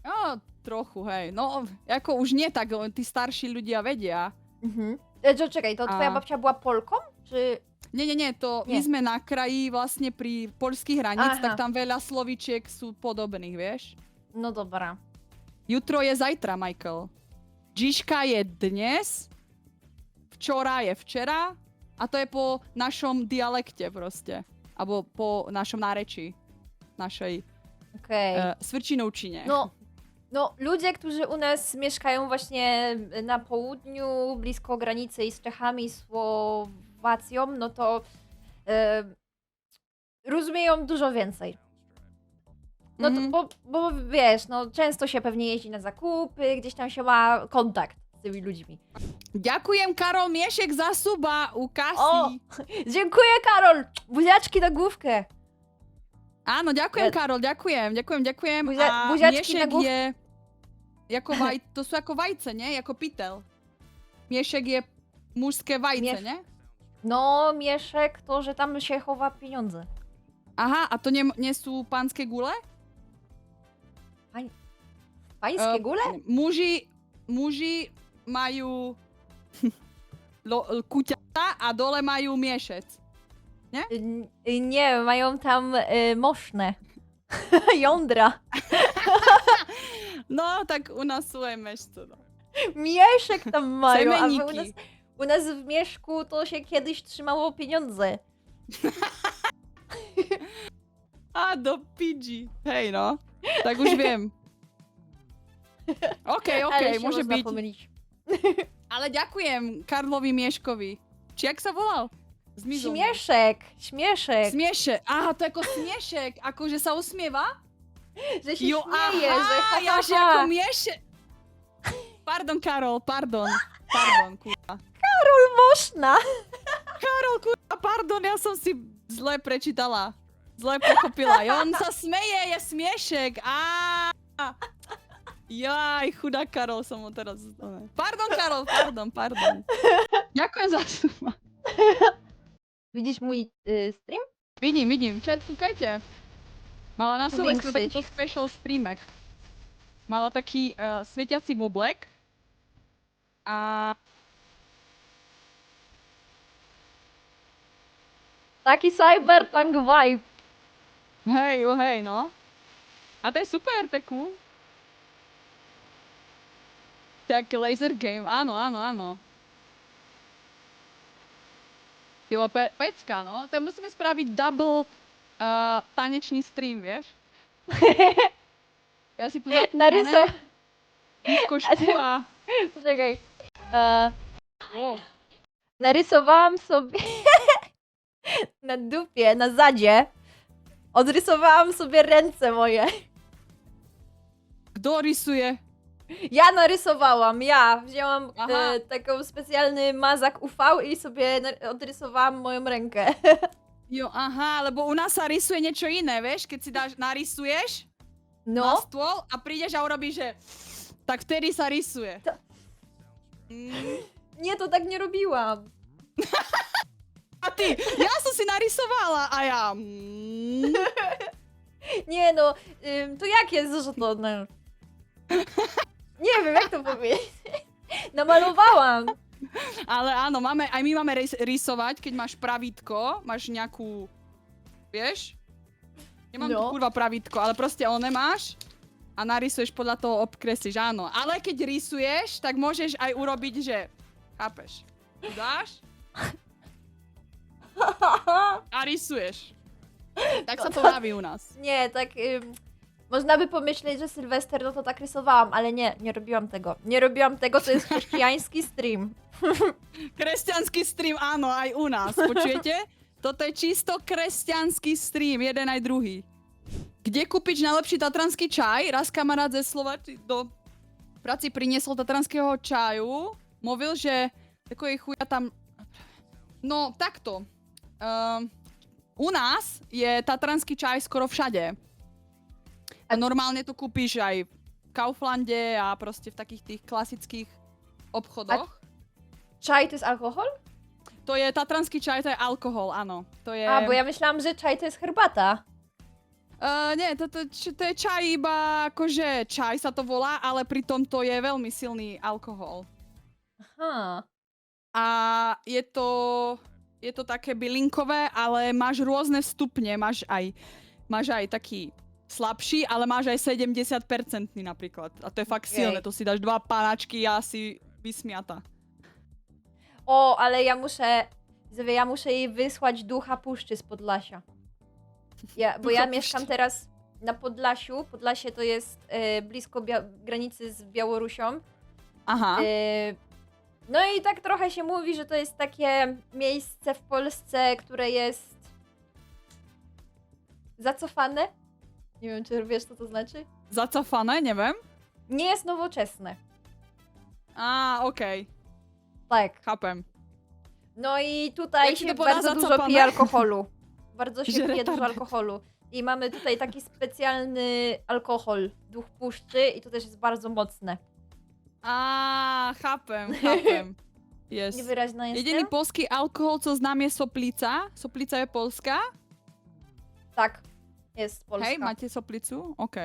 Speaker 2: No, trochu, hej. No, ako už nie tak, tí starší ľudia vedia.
Speaker 1: Czekaj, to twoja babcia była Polką? Czy...
Speaker 2: Nie, to my sme na kraji vlastne pri poľských hraníc, tak tam veľa slovíčiek sú podobných, vieš?
Speaker 1: No dobra.
Speaker 2: Jutro je zajtra, Michael. Dziśka je dnes, včora je včera a to je po našom dialekte proste. Alebo po našom nárečí. Našej Svrčinovčine.
Speaker 1: No, ludzie, którzy u nas mieszkają właśnie na południu, blisko granicy i z Czechami, i Słowacją, no to rozumieją dużo więcej. No to, bo wiesz, no często się pewnie jeździ na zakupy, gdzieś tam się ma kontakt z tymi ludźmi.
Speaker 2: Ďakujem, Karol Mieszek, za suba u
Speaker 1: O!
Speaker 2: Kasi.
Speaker 1: Dziękuję, Karol! Buziaczki na główkę.
Speaker 2: Áno, ďakujem, Karol, ďakujem.
Speaker 1: Buziačky na
Speaker 2: Miešek
Speaker 1: głów-
Speaker 2: je... to sú ako vajce, nie? Jako pytel. Mieszek je mužské vajce,
Speaker 1: Miesz-
Speaker 2: nie?
Speaker 1: No, Mieszek to, że tam się chowa pieniądze.
Speaker 2: Aha, a to nie sú pánske gule?
Speaker 1: Pańskie gule?
Speaker 2: Muži majú kuťata a dole majú miešec.
Speaker 1: Nie, mają tam moszne. Jądra.
Speaker 2: No, tak u nás sú aj mešce, no.
Speaker 1: Mieszek tam mają, a wy
Speaker 2: Semeniki.
Speaker 1: u nas w Mieszku to się kiedyś trzymało pieniądze.
Speaker 2: A do pidži. Hej, no. Tak už viem. OK,
Speaker 1: Ale się
Speaker 2: môže
Speaker 1: można
Speaker 2: byť.
Speaker 1: pomyliť.
Speaker 2: Ale ďakujem Karlovi Mieškovi. Či jak sa volal? Zmizol mi.
Speaker 1: Śmieszek.
Speaker 2: Smiešek. Aha, to je ako smiešek. Akože sa usmieva?
Speaker 1: Że się
Speaker 2: Jo,
Speaker 1: śmieje,
Speaker 2: aha,
Speaker 1: że ha,
Speaker 2: ja
Speaker 1: ha,
Speaker 2: že
Speaker 1: ha.
Speaker 2: ako miešek. Pardon, Karol, pardon, kurwa.
Speaker 1: Moszna.
Speaker 2: Karol, kurva, pardon, ja som si zle prečítala. Zle pochopila. I on sa smeje, je smiešek. Jaj, chudák Karol som mu teraz... Pardon, Karol, pardon. Ďakujem za suba.
Speaker 1: Widzisz mój stream?
Speaker 2: Vidím. Chat, kúkajte. Mala na Silvestru
Speaker 1: Vinksich.
Speaker 2: takýto special streamek. Mala taký svietiaci bublek. A
Speaker 1: Taki cyberpunk vibe.
Speaker 2: hej, no. A to je super, to je cool. Tak laser game, áno. Jo, pecka, no. To musíme spraviť double tanečný stream, vieš? Ja si pozriem
Speaker 1: Narysow...
Speaker 2: košku a...
Speaker 1: Poczekaj. Narysowałam sobie na dupie, na zadzie. Odrysowałam sobie ręce moje.
Speaker 2: Kto rysuje?
Speaker 1: Ja narysowałam, ja. Wzięłam
Speaker 2: Aha.
Speaker 1: taką specjalny mazak UV i sobie odrysowałam moją rękę.
Speaker 2: Jo, aha, lebo u nás sa rysuje niečo iné, vieš? Keď si narysuješ na
Speaker 1: No,
Speaker 2: stôl a prídeš a urobíš, že... Tak vtedy sa rysuje.
Speaker 1: nie, to tak nie robiłam.
Speaker 2: A ty, ja som si narysovala a ja...
Speaker 1: Nie no, to jak jest, że to... No. Nie wiem, jak to powiedzieć. Namalowałam.
Speaker 2: Ale áno, aj my máme rysovať, keď máš pravítko, máš nejakú... Vieš? Nemám tu
Speaker 1: No.
Speaker 2: kurva pravítko, ale proste one máš a narysuješ podľa toho obkreslíš, áno. Ale keď rysuješ, tak môžeš aj urobiť, že... Chápeš? Tu dáš a rysujesz. Tak sa to bawi u nas.
Speaker 1: Nie, tak można by pomyśleć, że Sylwester, no to tak rysowałam, ale nie robiłam tego. Nie robiłam tego, to jest chrześcijański stream.
Speaker 2: Kresťanský stream, áno, aj u nás. Počujete? Toto je čisto kresťanský stream, jeden aj druhý. Kde kúpiť najlepší tatranský čaj? Raz kamarát ze Slovačky do práci priniesol tatranského čaju. Mluvil, že takový chuja tam... No, takto. U nás je tatranský čaj skoro všade. A normálne to kúpiš aj v Kauflande a proste v takých tých klasických obchodoch.
Speaker 1: Czaj to jest alkohol?
Speaker 2: To je tatranský čaj, to je alkohol, áno. To je...
Speaker 1: A, bo ja myślałam, że czaj to jest herbata.
Speaker 2: Nie, to je čaj iba akože čaj sa to volá, ale pritom to je veľmi silný alkohol.
Speaker 1: Aha.
Speaker 2: A je to také bylinkové, ale máš rôzne stupne, máš aj taký slabší, ale máš aj 70% napríklad. A to je fakt silné, to si dáš 2 pánačky a si vysmiata.
Speaker 1: O, ale ja muszę jej wysłać ducha puszczy z Podlasia. Bo ja mieszkam teraz na Podlasiu. Podlasie to jest blisko granicy z Białorusią.
Speaker 2: Aha.
Speaker 1: No i tak trochę się mówi, że to jest takie miejsce w Polsce, które jest zacofane. Nie wiem, czy wiesz, co to znaczy?
Speaker 2: Zacofane, nie wiem.
Speaker 1: Nie jest nowoczesne.
Speaker 2: Okej,
Speaker 1: Tak.
Speaker 2: chápem.
Speaker 1: No i tutaj
Speaker 2: Jak się
Speaker 1: się
Speaker 2: to poda
Speaker 1: bardzo dużo
Speaker 2: zacapane?
Speaker 1: pije alkoholu. Bardzo się
Speaker 2: Że
Speaker 1: pije dużo
Speaker 2: retardet.
Speaker 1: alkoholu. I mamy tutaj taki specjalny alkohol, duch puszczy i to też jest bardzo mocne.
Speaker 2: Chápem. Jest.
Speaker 1: Niewyraźna jest.
Speaker 2: Jediný polský alkohol, co znám, je soplica. Soplica je polská.
Speaker 1: Tak, jest polska.
Speaker 2: Hej, máte soplicu? OK.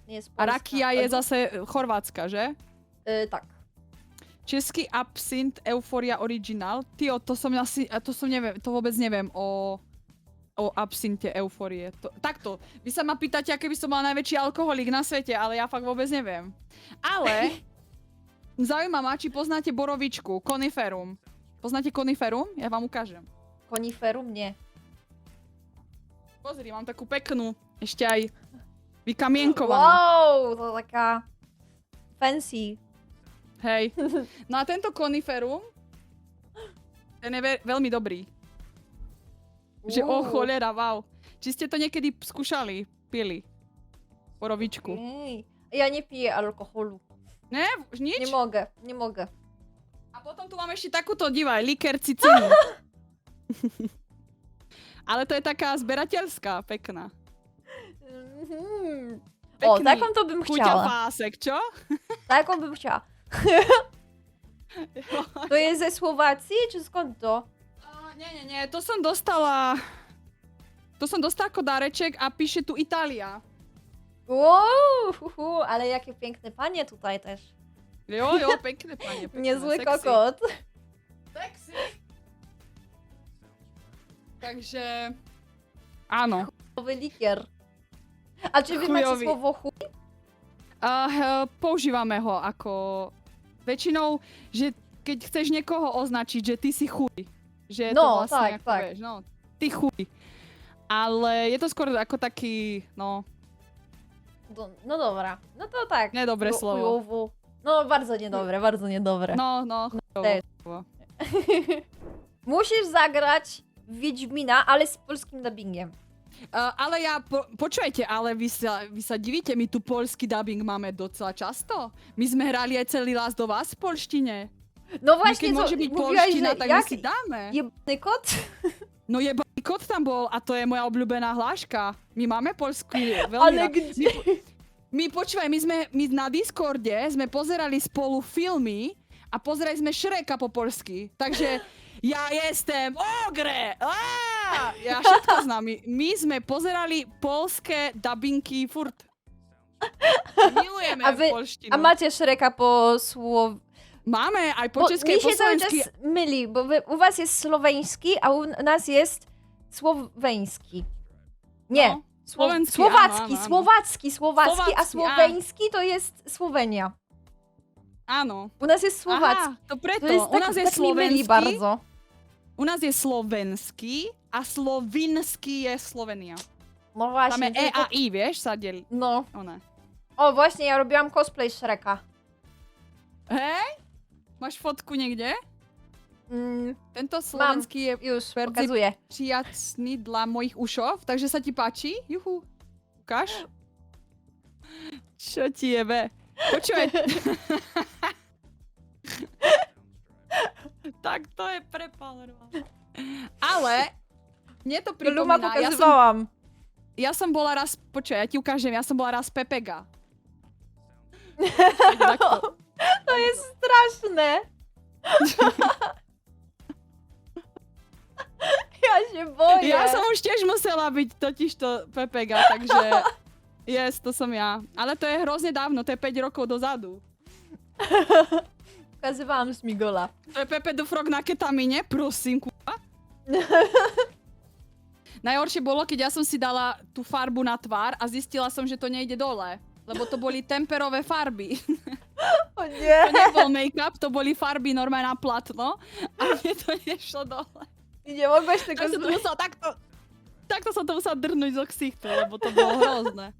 Speaker 1: Jest
Speaker 2: A
Speaker 1: polska.
Speaker 2: rakia je zase chorvátska, že?
Speaker 1: Tak.
Speaker 2: Český absint Euphoria Original. Tyjo, to som asi, to som neviem, to vôbec neviem o absinte Euphorie. Takto, vy sa ma pýtate, aký by som mal najväčší alkoholik na svete, ale ja fakt vôbec neviem. Ale zaujíma ma, či poznáte borovičku, coniferum. Poznáte coniferum? Ja vám ukážem.
Speaker 1: Koniferum nie.
Speaker 2: Pozri, mám takú peknú, ešte aj vykamienkovanú.
Speaker 1: Wow, to taká fancy.
Speaker 2: Hej. No a tento coniferum, ten je veľmi dobrý. Že cholera, wow. Či ste to niekedy skúšali, pili? Borovičku.
Speaker 1: Ej, ja nie piję alkoholu.
Speaker 2: Ne? Nič?
Speaker 1: Nie mogę.
Speaker 2: A potom tu mám ešte takúto, divaj, likér cicínu. Ale to je taká zberateľská, pekná.
Speaker 1: Mhm. O,
Speaker 2: Pekný
Speaker 1: taką to bym chciała.
Speaker 2: chuťafásek, čo?
Speaker 1: Taką bym chciała. To jest ze Słowacji, czy skąd to?
Speaker 2: Nie, to som dostala... To som dostala ako dareček a píše tu Itália.
Speaker 1: Wow, ale jakie piękne panie tutaj też.
Speaker 2: Jo, pekné, panie, pekné.
Speaker 1: Niezły
Speaker 2: sexy.
Speaker 1: kokot.
Speaker 2: Sexy. Takže... Áno.
Speaker 1: Nowy likier. A czy wy macie
Speaker 2: Chujowy.
Speaker 1: słowo chuj?
Speaker 2: Používame ho ako... Väčšinou, že keď chceš niekoho označiť, že ty si chuj. Že je to
Speaker 1: No,
Speaker 2: vlastne
Speaker 1: tak,
Speaker 2: ako
Speaker 1: tak.
Speaker 2: vieš, no, ty chuj. Ale je to skôr ako taký, no,
Speaker 1: No dobra, no to tak.
Speaker 2: nedobré slovo.
Speaker 1: Chujowo. No bardzo niedobre, bardzo niedobre.
Speaker 2: No,
Speaker 1: też.
Speaker 2: chujovo.
Speaker 1: Musisz zagrać w Wiedźmina, ale z polskim dubbingiem.
Speaker 2: Ale ja, počujete, ale vy sa divíte, my tu poľský dubbing máme docela často. My sme hrali aj celý Last of Us v polštine.
Speaker 1: No
Speaker 2: My
Speaker 1: właśnie,
Speaker 2: keď
Speaker 1: co,
Speaker 2: môže byť
Speaker 1: mówiłaś,
Speaker 2: polština,
Speaker 1: że
Speaker 2: tak my
Speaker 1: jak
Speaker 2: si dáme.
Speaker 1: jebany kot?
Speaker 2: No jebaný kot tam bol a to je moja obľúbená hláška. My máme poľský veľmi
Speaker 1: Ale
Speaker 2: rád.
Speaker 1: gdzie?
Speaker 2: My počúvaj, my na Discorde sme pozerali spolu filmy a pozerali sme Shreka po poľsky. Takže ja jestem ogre! Ja všetko znám. My sme pozerali poľské dubbingy furt. Milujeme poľštinu.
Speaker 1: A macie Shreka po
Speaker 2: Máme aj po českej,
Speaker 1: mi
Speaker 2: po
Speaker 1: się cały
Speaker 2: slovensky.
Speaker 1: czas myli, bo u was jest słoweński, a u nas jest słoweński. Nie,
Speaker 2: No, słoweński,
Speaker 1: słowacki,
Speaker 2: áno.
Speaker 1: słowacki, a
Speaker 2: Słowacki,
Speaker 1: słoweński to jest Słowenia.
Speaker 2: Áno.
Speaker 1: U nas jest słowacki.
Speaker 2: Aha, to preto.
Speaker 1: To jest
Speaker 2: U nás je
Speaker 1: tak mi myli
Speaker 2: slovenský.
Speaker 1: bardzo.
Speaker 2: U nás je slovenský a slovinský je Slovenia.
Speaker 1: No
Speaker 2: Tam
Speaker 1: właśnie.
Speaker 2: je E a I, vieš, sa delí.
Speaker 1: No.
Speaker 2: One.
Speaker 1: O, właśnie, ja robiłam cosplay Shreka.
Speaker 2: Hej? Máš fotku niekde? Tento slovenský je
Speaker 1: Już,
Speaker 2: Bardzo-
Speaker 1: pokazuję.
Speaker 2: przyjacný dla mojich ušov, takže sa ti páči? Juhu. Ukáž? Čo ti jebe? Počúvaj. Tak to je prepal. Ale mne to
Speaker 1: Luma
Speaker 2: pripomína,
Speaker 1: pokazywałam.
Speaker 2: ja som bola raz, počúvaj, ja ti ukážem, ja som bola raz Pepega.
Speaker 1: To jest straszne. Ja się boję.
Speaker 2: Ja som už tiež musela byť totižto Pepega, takže yes, to som ja. Ale to je hrozne dávno, to je 5 rokov dozadu.
Speaker 1: Pokazywałam Smigola.
Speaker 2: To je Pepe do Frog na ketamine, prosím, kurva. Najhoršie bolo, keď ja som si dala tú farbu na tvár a zistila som, že to nejde dole. Lebo to boli temperové farby.
Speaker 1: O nie.
Speaker 2: To nebol make-up, to boli farby normálne na platno. A mne to nešlo dole.
Speaker 1: Nie mogłeś tego
Speaker 2: Tak som to
Speaker 1: zrobić.
Speaker 2: musela takto som to musela drhnúť zo ksichtu, lebo to bolo hrozné.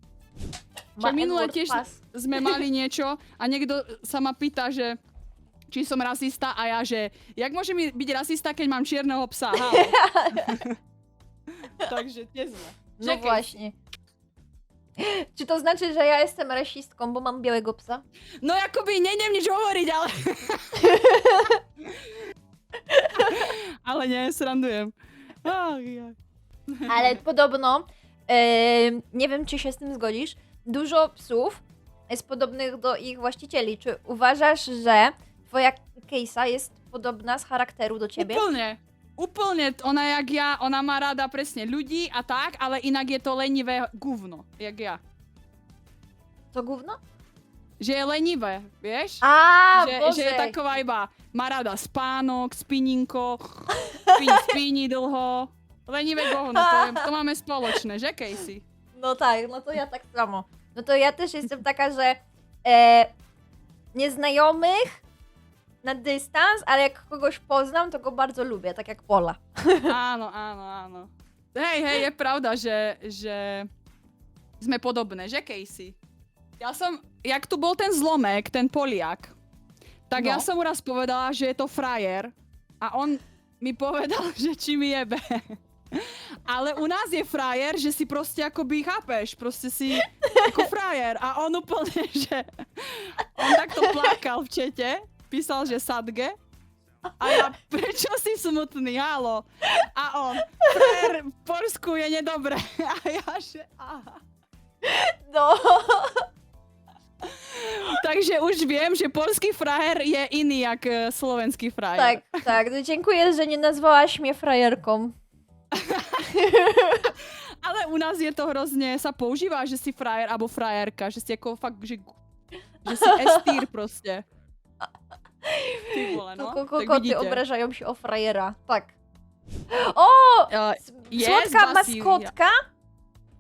Speaker 2: Však minule tiež sme mali niečo a niekto sa ma pýta, že či som rasista a ja, že jak môže mi byť rasista, keď mám čierneho psa? Takže tiež sme.
Speaker 1: No właśnie. Czy to znaczy, że ja jestem rasistką, bo mam białego psa?
Speaker 2: No akoby nejdem nič hovoriť, ale... ale nie, srandujem. Ach, ja.
Speaker 1: Ale podobno, nie wiem, czy się z tym zgodzisz, dużo psów jest podobnych do ich właścicieli. Czy uważasz, że twoja Kejsa jest podobna z charakteru do ciebie?
Speaker 2: Úplne, ona jak ja, ona má rada presne ľudí a tak, ale inak je to lenivé guvno, jak ja.
Speaker 1: To gówno?
Speaker 2: Že je lenivé, vieš?
Speaker 1: A,
Speaker 2: Že je taková iba, má rada spánok, spininko, spíni dlho. Lenivé govno, to máme spoločné, že Casey?
Speaker 1: No tak, no to ja tak samo. No to ja też jestem taka, że nieznajomych na dystans, ale jak kogoś poznam, to go bardzo lubię, tak jak Pola.
Speaker 2: Áno. Hej, je pravda, že sme podobné, že Casey? Ja som, jak tu bol ten zlomek, ten Poliak, tak
Speaker 1: No.
Speaker 2: ja som mu raz povedala, že je to frajer a on mi povedal, že či mi jebe. Ale u nás je frajer, že si proste akoby chápeš, proste si ako frajer a on úplne, že on takto plakal v čete, písal, že sadge a ja, prečo si smutný, halo? A on, frajer v Poľsku je nedobre. A ja, že aha.
Speaker 1: No.
Speaker 2: Takže už viem, že polský frajer je iný jak slovenský frajer.
Speaker 1: Tak, no dziękuję, że nie nazwałaś mnie frajerką.
Speaker 2: Ale u nás je to hrozne, sa používa, že si frajer alebo frajerka, že si ako fakt, že si estýr proste. Ty vole, no.
Speaker 1: Tylko
Speaker 2: Tak
Speaker 1: koty
Speaker 2: vidíte.
Speaker 1: obrażają się o frajera. Tak. O!
Speaker 2: Yes,
Speaker 1: Słodka
Speaker 2: Basi,
Speaker 1: maskotka.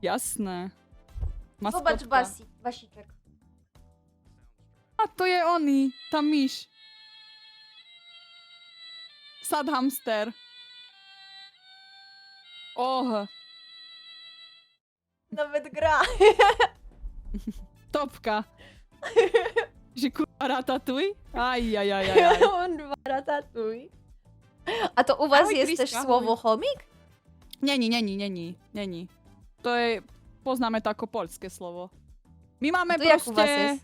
Speaker 2: Jasné.
Speaker 1: Zobacz
Speaker 2: Maskotka.
Speaker 1: Basiczek.
Speaker 2: A to je oný, tá myš. Sad hamster. Oh,
Speaker 1: Nawet gra.
Speaker 2: topka. Že kurwa ratatuj? Aj.
Speaker 1: On ratatuj. A to u was
Speaker 2: Ahoj,
Speaker 1: jest też
Speaker 2: Kryska,
Speaker 1: słowo
Speaker 2: ahoj.
Speaker 1: chomik?
Speaker 2: Není. To je, poznáme to ako poľské slovo. My máme
Speaker 1: To jak u was
Speaker 2: proste,
Speaker 1: jest?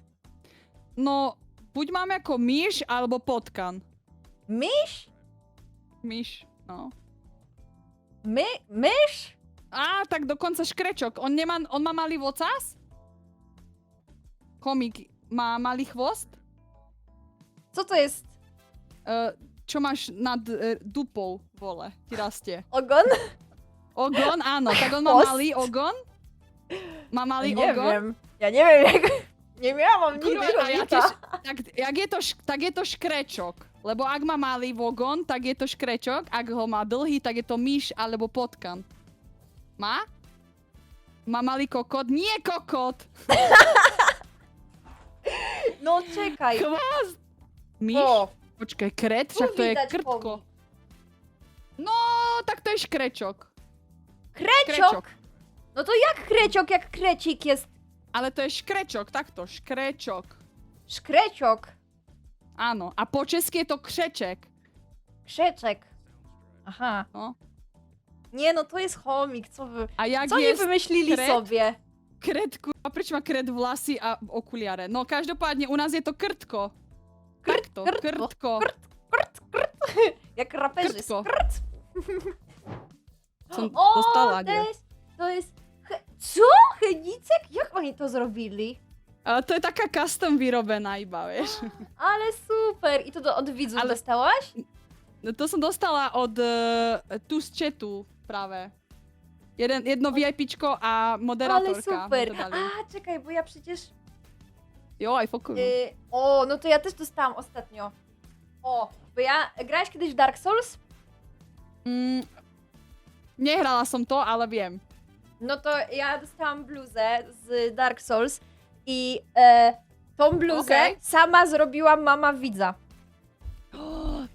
Speaker 2: no, buď máme ako myš, alebo potkan.
Speaker 1: Mysz?
Speaker 2: Myš, no.
Speaker 1: Mysz?
Speaker 2: Á, tak dokonca škrečok. On má malý vocás? Komik má malý chvost?
Speaker 1: Co to jest?
Speaker 2: Čo máš nad dupou, vole, ti rastie.
Speaker 1: Ogon?
Speaker 2: Ogon, áno, tak on má
Speaker 1: Chvost?
Speaker 2: malý ogon? Má malý
Speaker 1: nie
Speaker 2: ogon?
Speaker 1: wiem. Ja nie wiem jak... Nie miałam nigdy
Speaker 2: Kurwa, a ja
Speaker 1: chomika.
Speaker 2: tiež, tak je to škrečok. Lebo ak má malý vogon, tak je to škrečok. Ak ho má dlhý, tak je to myš alebo potkan. Má? Má malý kokot? Nie kokot!
Speaker 1: No czekaj.
Speaker 2: Chvost! Myš?
Speaker 1: O,
Speaker 2: Počkaj, kret?
Speaker 1: tu
Speaker 2: Však to je
Speaker 1: widać
Speaker 2: krtko.
Speaker 1: chomik.
Speaker 2: No, tak to je škrečok.
Speaker 1: Kreciok? No to jak kreciok, jak krecik jest?
Speaker 2: Ale to je škrečok, takto, škrečok.
Speaker 1: Szkreciok.
Speaker 2: Áno, a po česky je to křeček.
Speaker 1: Krzeczek. Aha.
Speaker 2: No.
Speaker 1: Nie, no to jest chomik, co wy...
Speaker 2: A jak
Speaker 1: Co
Speaker 2: je
Speaker 1: nie wymyślili
Speaker 2: kret?
Speaker 1: sobie?
Speaker 2: kret, kurwa, prečo má kret vlasy a okuliare? No, každopádne u nás je to krtko. Takto, krtko.
Speaker 1: Jak raperzy.
Speaker 2: Krtko.
Speaker 1: Skrt.
Speaker 2: Som
Speaker 1: O,
Speaker 2: dostala,
Speaker 1: to
Speaker 2: nie?
Speaker 1: jest... To jest... Co? Henicek? Jak oni to zrobili?
Speaker 2: Ale to je taká custom vyrobená iba, vieš.
Speaker 1: Ale super! I to od widzów
Speaker 2: Ale-
Speaker 1: dostałaś?
Speaker 2: No to som dostala od tu z chatu práve. Jedno VIPčko a
Speaker 1: Ale
Speaker 2: moderátorka.
Speaker 1: super!
Speaker 2: mi to dali.
Speaker 1: A, czekaj, bo ja przecież...
Speaker 2: Jo, aj fokujú.
Speaker 1: O, no to ja też dostałam ostatnio. O, bo ja... Grałaś kiedyś w Dark Souls?
Speaker 2: Nehrala som to, ale viem.
Speaker 1: No to ja dostałam bluzę z Dark Souls i tą bluzę
Speaker 2: Okej.
Speaker 1: sama zrobiła mama widza.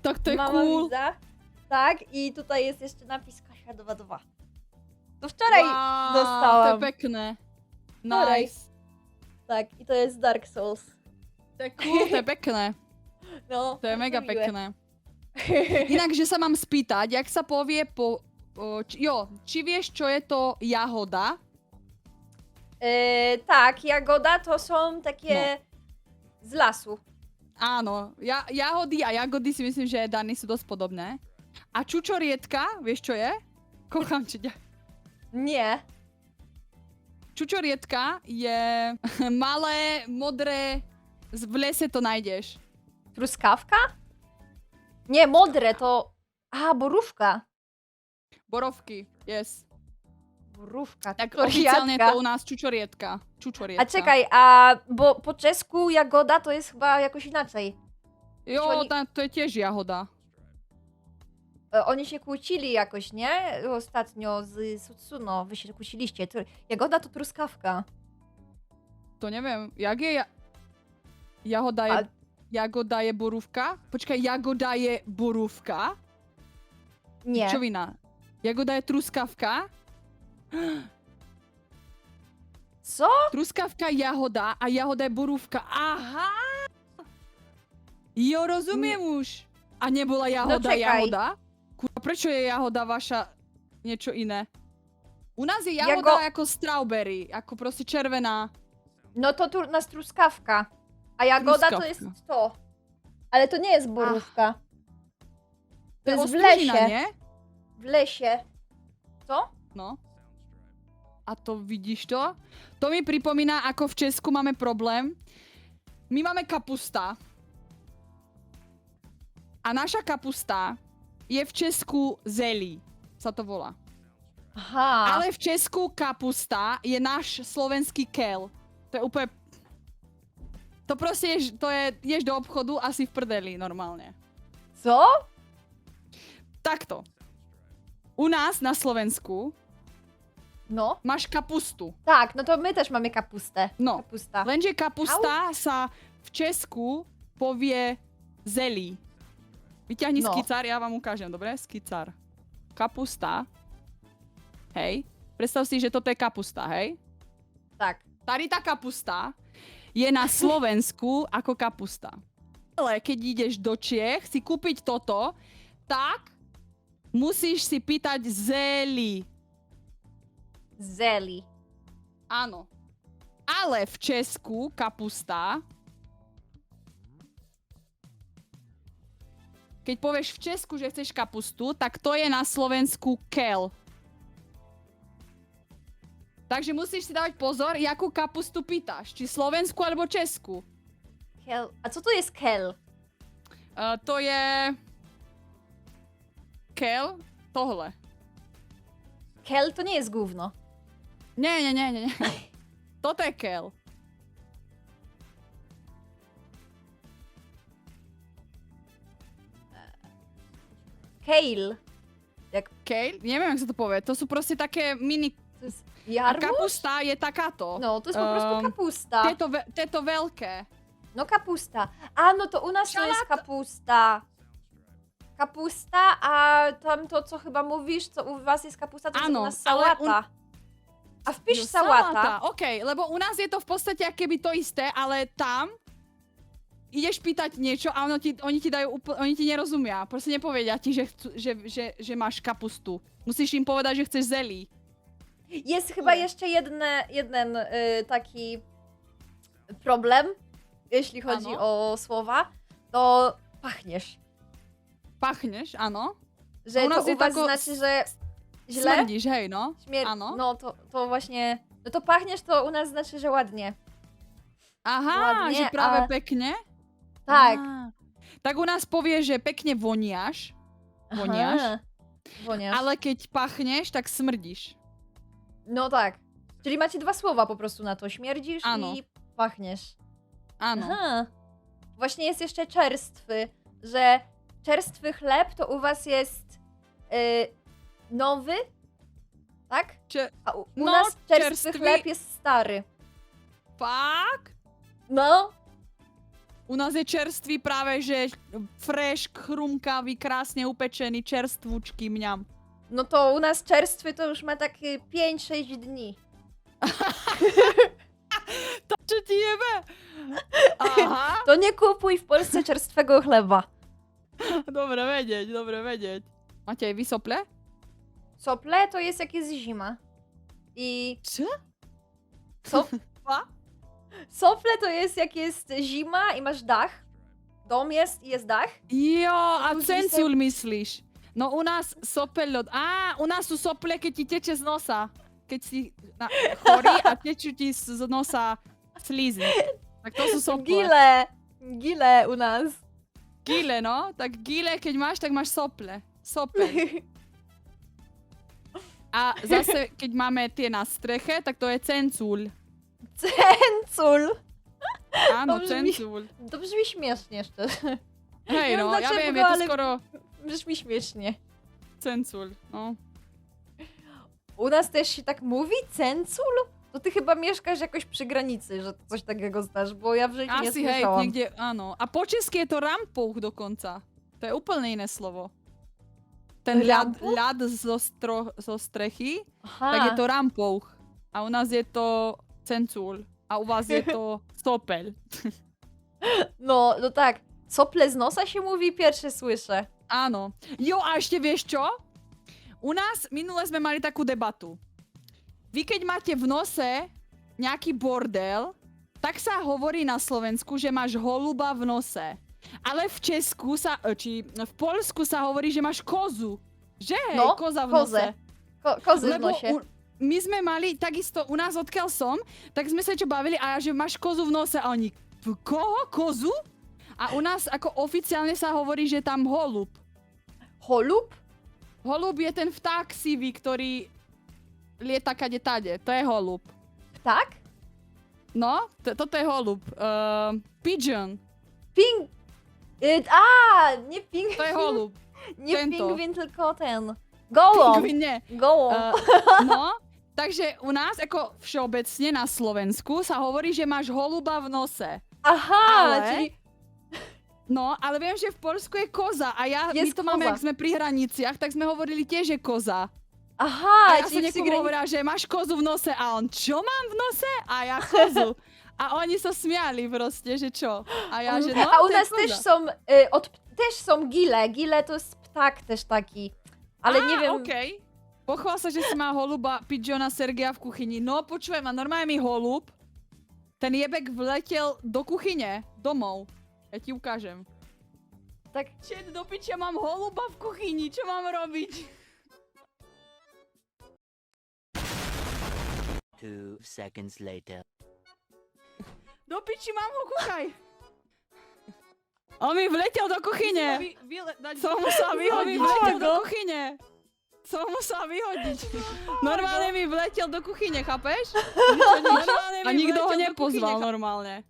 Speaker 2: Tak to je
Speaker 1: Mama
Speaker 2: cool.
Speaker 1: widza. Tak, i tutaj jest jeszcze napis Kasia 22. To wczoraj
Speaker 2: Wow,
Speaker 1: dostałam.
Speaker 2: To je pekné.
Speaker 1: Wczoraj.
Speaker 2: Nice.
Speaker 1: Tak, i to jest Dark Souls.
Speaker 2: To je cool, to je pekné.
Speaker 1: No,
Speaker 2: To je
Speaker 1: bardzo
Speaker 2: mega
Speaker 1: miłe.
Speaker 2: pekné. Inak, že sa mám spýtať, jak sa povie či vieš, čo je to jahoda?
Speaker 1: Tak, jagoda to są takie z lasu.
Speaker 2: Áno, jahody a jagody si myslím, že Dany sú dosť podobné. A čučorietka, vieš čo je? Kochám ťa.
Speaker 1: Nie.
Speaker 2: Čučorietka je malé, modré, v lese to nájdeš.
Speaker 1: Truskawka? Nie, modre to... Aha, borówka.
Speaker 2: Borovky, yes.
Speaker 1: Borówka,
Speaker 2: Tak
Speaker 1: to
Speaker 2: oficiálne
Speaker 1: jadka.
Speaker 2: to u nás čučorietka.
Speaker 1: A czekaj, bo po czesku jagoda to jest chyba jakoś inaczej.
Speaker 2: Jo,
Speaker 1: Oni-
Speaker 2: to je tiež jahoda.
Speaker 1: Oni się kłócili jakoś, nie? Ostatnio z Sutsuno, wy się kłóciliście. Jagoda to truskawka.
Speaker 2: To neviem, jak je jahoda je... Jagoda je borúvka? Počkaj, jagoda je borúvka?
Speaker 1: Nie.
Speaker 2: Čovina. Jagoda je truskavka?
Speaker 1: Co?
Speaker 2: Truskavka, jahoda a jahoda je borúvka. Aha! Jo, rozumiem už. A nebola jahoda,
Speaker 1: čekaj.
Speaker 2: jahoda? Kurva, prečo je jahoda vaša niečo iné? U nás je jahoda ako strawberry, ako proste červená.
Speaker 1: No to tu nas truskawka. A jagoda to
Speaker 2: Truskawka.
Speaker 1: jest to. Ale to nie jest borówka. To jest w
Speaker 2: Ostružina,
Speaker 1: lesie.
Speaker 2: nie?
Speaker 1: W lesie. Co?
Speaker 2: No. A to vidíš to? To mi pripomína, ako v Česku máme problém. My máme kapusta. A naša kapusta je v Česku zelí, sa to volá.
Speaker 1: Aha.
Speaker 2: Ale v Česku kapusta je náš slovenský kel. To je úplne... To proste ješ do obchodu asi v prdeli normálne.
Speaker 1: Co?
Speaker 2: Takto. U nás na Slovensku
Speaker 1: No.
Speaker 2: máš kapustu.
Speaker 1: Tak, no to my też mamy kapustę.
Speaker 2: No.
Speaker 1: Kapusta.
Speaker 2: Lenže kapusta sa v Česku povie zelí. Vyťahni
Speaker 1: No.
Speaker 2: skicár, ja vám ukážem, dobre? Skicár. Kapusta. Hej. Predstav si, že toto je kapusta, hej?
Speaker 1: Tak.
Speaker 2: Tady tá kapusta je na Slovensku ako kapusta. Ale keď ideš do Čiech si kúpiť toto, tak musíš si pýtať zelí.
Speaker 1: Zeli.
Speaker 2: Áno. Ale v Česku kapusta... Keď povieš v Česku, že chceš kapustu, tak to je na Slovensku kel. Takže musíš si dávať pozor, jakú kapustu pýtaš. Či slovensku alebo česku.
Speaker 1: Kel. A co to jest kel?
Speaker 2: To je... Kel? Tohle.
Speaker 1: Kel to nie jest gówno.
Speaker 2: Nie. Toto je kel.
Speaker 1: Kale.
Speaker 2: Kale? Neviem, jak sa to povie. To sú proste také mini...
Speaker 1: To jest
Speaker 2: A
Speaker 1: jarmuż?
Speaker 2: kapusta je takáto.
Speaker 1: No, to jest po prostu kapusta.
Speaker 2: Tieto veľké.
Speaker 1: No kapusta. A, no to u nas to jest kapusta. Kapusta, a tam to, co chyba mówisz, co u was jest kapusta, to jest
Speaker 2: Áno,
Speaker 1: u nas
Speaker 2: ale
Speaker 1: sałata. A wpisz
Speaker 2: Jo,
Speaker 1: sałata.
Speaker 2: OK, lebo u nás je to v podstate akéby to isté, ale tam ideš pýtať niečo a oni ti dajú oni ti nerozumia. Proste nepovedia ti, že máš kapustu. Musíš im povedať, že chceš zelí.
Speaker 1: Jest chyba jeszcze jeden taki problem, jeśli chodzi o słowa, to pachniesz.
Speaker 2: Pachneš, áno.
Speaker 1: Że
Speaker 2: A u nas
Speaker 1: to u
Speaker 2: jest
Speaker 1: was
Speaker 2: tako
Speaker 1: znaczy, że źle?
Speaker 2: Smrdíš, hej, no. Áno.
Speaker 1: No to właśnie, no to pachniesz to u nas znaczy, że ładnie.
Speaker 2: Aha,
Speaker 1: Ładnie,
Speaker 2: že práve
Speaker 1: ale-
Speaker 2: pekne?
Speaker 1: Tak.
Speaker 2: Á. Tak u nás povie, že pekne voniaš, Woniasz?
Speaker 1: Aha. Woniasz.
Speaker 2: ale keď pachneš, tak smrdíš.
Speaker 1: No tak. Czyli macie dwa słowa po prostu na to. Śmierdzisz
Speaker 2: Ano.
Speaker 1: i pachniesz.
Speaker 2: Áno.
Speaker 1: Aha. Właśnie jest jeszcze czerstwy, że czerstwy chleb to u was jest nowy, tak?
Speaker 2: Če-
Speaker 1: A u
Speaker 2: No,
Speaker 1: nas czerstwy
Speaker 2: czerstwy-
Speaker 1: chleb jest stary.
Speaker 2: Fakt?
Speaker 1: No,
Speaker 2: U nás je čerstvý práve, že fresh, chrumkavý, krásne upečený, čerstvúčky, mňam.
Speaker 1: no to u nas czerstwy to już ma takie 5-6 dni.
Speaker 2: To čo ti jebe? Aha.
Speaker 1: To nie kupuj w Polsce czerstwego chleba.
Speaker 2: Dobre vedieť, dobre vedieť. Máte aj vy sople?
Speaker 1: Sople to jest jak jest zima. I
Speaker 2: Čo?
Speaker 1: Sofle to jest jak jest zima i masz dach. Dom jest i jest dach.
Speaker 2: Jo, a
Speaker 1: Už
Speaker 2: cencul myslíš? No u nás sopel ľad. U nás sú sople, keď ti teče z nosa. Keď si chorý a tečú ti z nosa slízy. Tak to sú sople.
Speaker 1: Gile u nas.
Speaker 2: Gile, no. Tak gile, keď máš, tak máš sople. Sopel. A zase, keď máme tie na streche, tak to je cencul.
Speaker 1: Cencul.
Speaker 2: Áno,
Speaker 1: To brzmi-
Speaker 2: cencul.
Speaker 1: To brzmi śmiesznie, szczerze.
Speaker 2: Hej,
Speaker 1: Nie
Speaker 2: no,
Speaker 1: wiem
Speaker 2: ja
Speaker 1: dlaczego,
Speaker 2: viem, je to
Speaker 1: ale-
Speaker 2: skoro
Speaker 1: Brzmi śmiesznie.
Speaker 2: cencul, no.
Speaker 1: U nas też się tak mówi? Cencul? To ty chyba mieszkasz jakoś przy granicy, że coś takiego znasz, bo ja w życiu nie
Speaker 2: Asi, hej,
Speaker 1: słyszałam.
Speaker 2: niekde, áno. A po česky je to rampouch dokonca. To je úplne iné slovo. Ten
Speaker 1: Rampouch?
Speaker 2: ľad zo strechy,
Speaker 1: Aha.
Speaker 2: tak je to rampouch. A u nás je to cencul. A u vás je to sopel.
Speaker 1: No tak. Sople z nosa się mówi, pierwsze słyszę.
Speaker 2: Áno. Jo, a ešte vieš čo? U nás minule sme mali takú debatu. Vy keď máte v nose nejaký bordel, tak sa hovorí na Slovensku, že máš holuba v nose. Ale v Česku sa, či v Poľsku sa hovorí, že máš kozu. Že hej,
Speaker 1: No,
Speaker 2: koza v
Speaker 1: kozę.
Speaker 2: nose.
Speaker 1: Kozy w
Speaker 2: Lebo
Speaker 1: nosie.
Speaker 2: my sme mali takisto, u nás odkiaľ som, tak sme sa čo bavili a ja, že máš kozu v nose a oni, koho? Kozu? A u nás ako oficiálne sa hovorí, že tam holub.
Speaker 1: Holub?
Speaker 2: Holub je ten vták sivý, ktorý lieta kade tade. To je holub.
Speaker 1: Ptak?
Speaker 2: No, toto je holub. Pigeon.
Speaker 1: Ping... nie ping...
Speaker 2: To je holub.
Speaker 1: Nie
Speaker 2: tento.
Speaker 1: pingwin, tylko ten. Gołąb.
Speaker 2: Pingvin nie.
Speaker 1: Gołąb.
Speaker 2: No, takže u nás ako všeobecne na Slovensku sa hovorí, že máš holuba v nose.
Speaker 1: Aha,
Speaker 2: ale-
Speaker 1: czyli...
Speaker 2: No, ale viem, že v Poľsku je koza a my
Speaker 1: Jest
Speaker 2: to máme,
Speaker 1: koza.
Speaker 2: ak sme pri hraniciach, tak sme hovorili tiež, že koza.
Speaker 1: Aha,
Speaker 2: A ja som
Speaker 1: czyli
Speaker 2: niekomu hovorila, že máš kozu v nose a on, čo mám v nose? A ja kozu. A oni sa smiali proste, že čo? A ja, že no,
Speaker 1: A u
Speaker 2: to je
Speaker 1: nas
Speaker 2: koza.
Speaker 1: też są, też są gile. Gile to jest ptak też taki. Ale nie wiem...
Speaker 2: okej. Pochvál sa, že si má holuba Pigeona Sergeja v kuchyni. No, počujem, a normálne mi holub, ten jebek vletel do kuchyne, domov. Ja ti ukážem.
Speaker 1: Tak,
Speaker 2: Čet, do piče, mám holuba v kuchyni, čo mám robiť?
Speaker 5: 2 seconds later.
Speaker 2: Do piči, mám ho, kúkaj. On mi vletel do kuchyne. Som musel vyhodiť, vletel do kuchyne. Som musel vyhodiť. Normálne mi vletel do kuchyne, chápeš? A nikto ho nepozval normálne.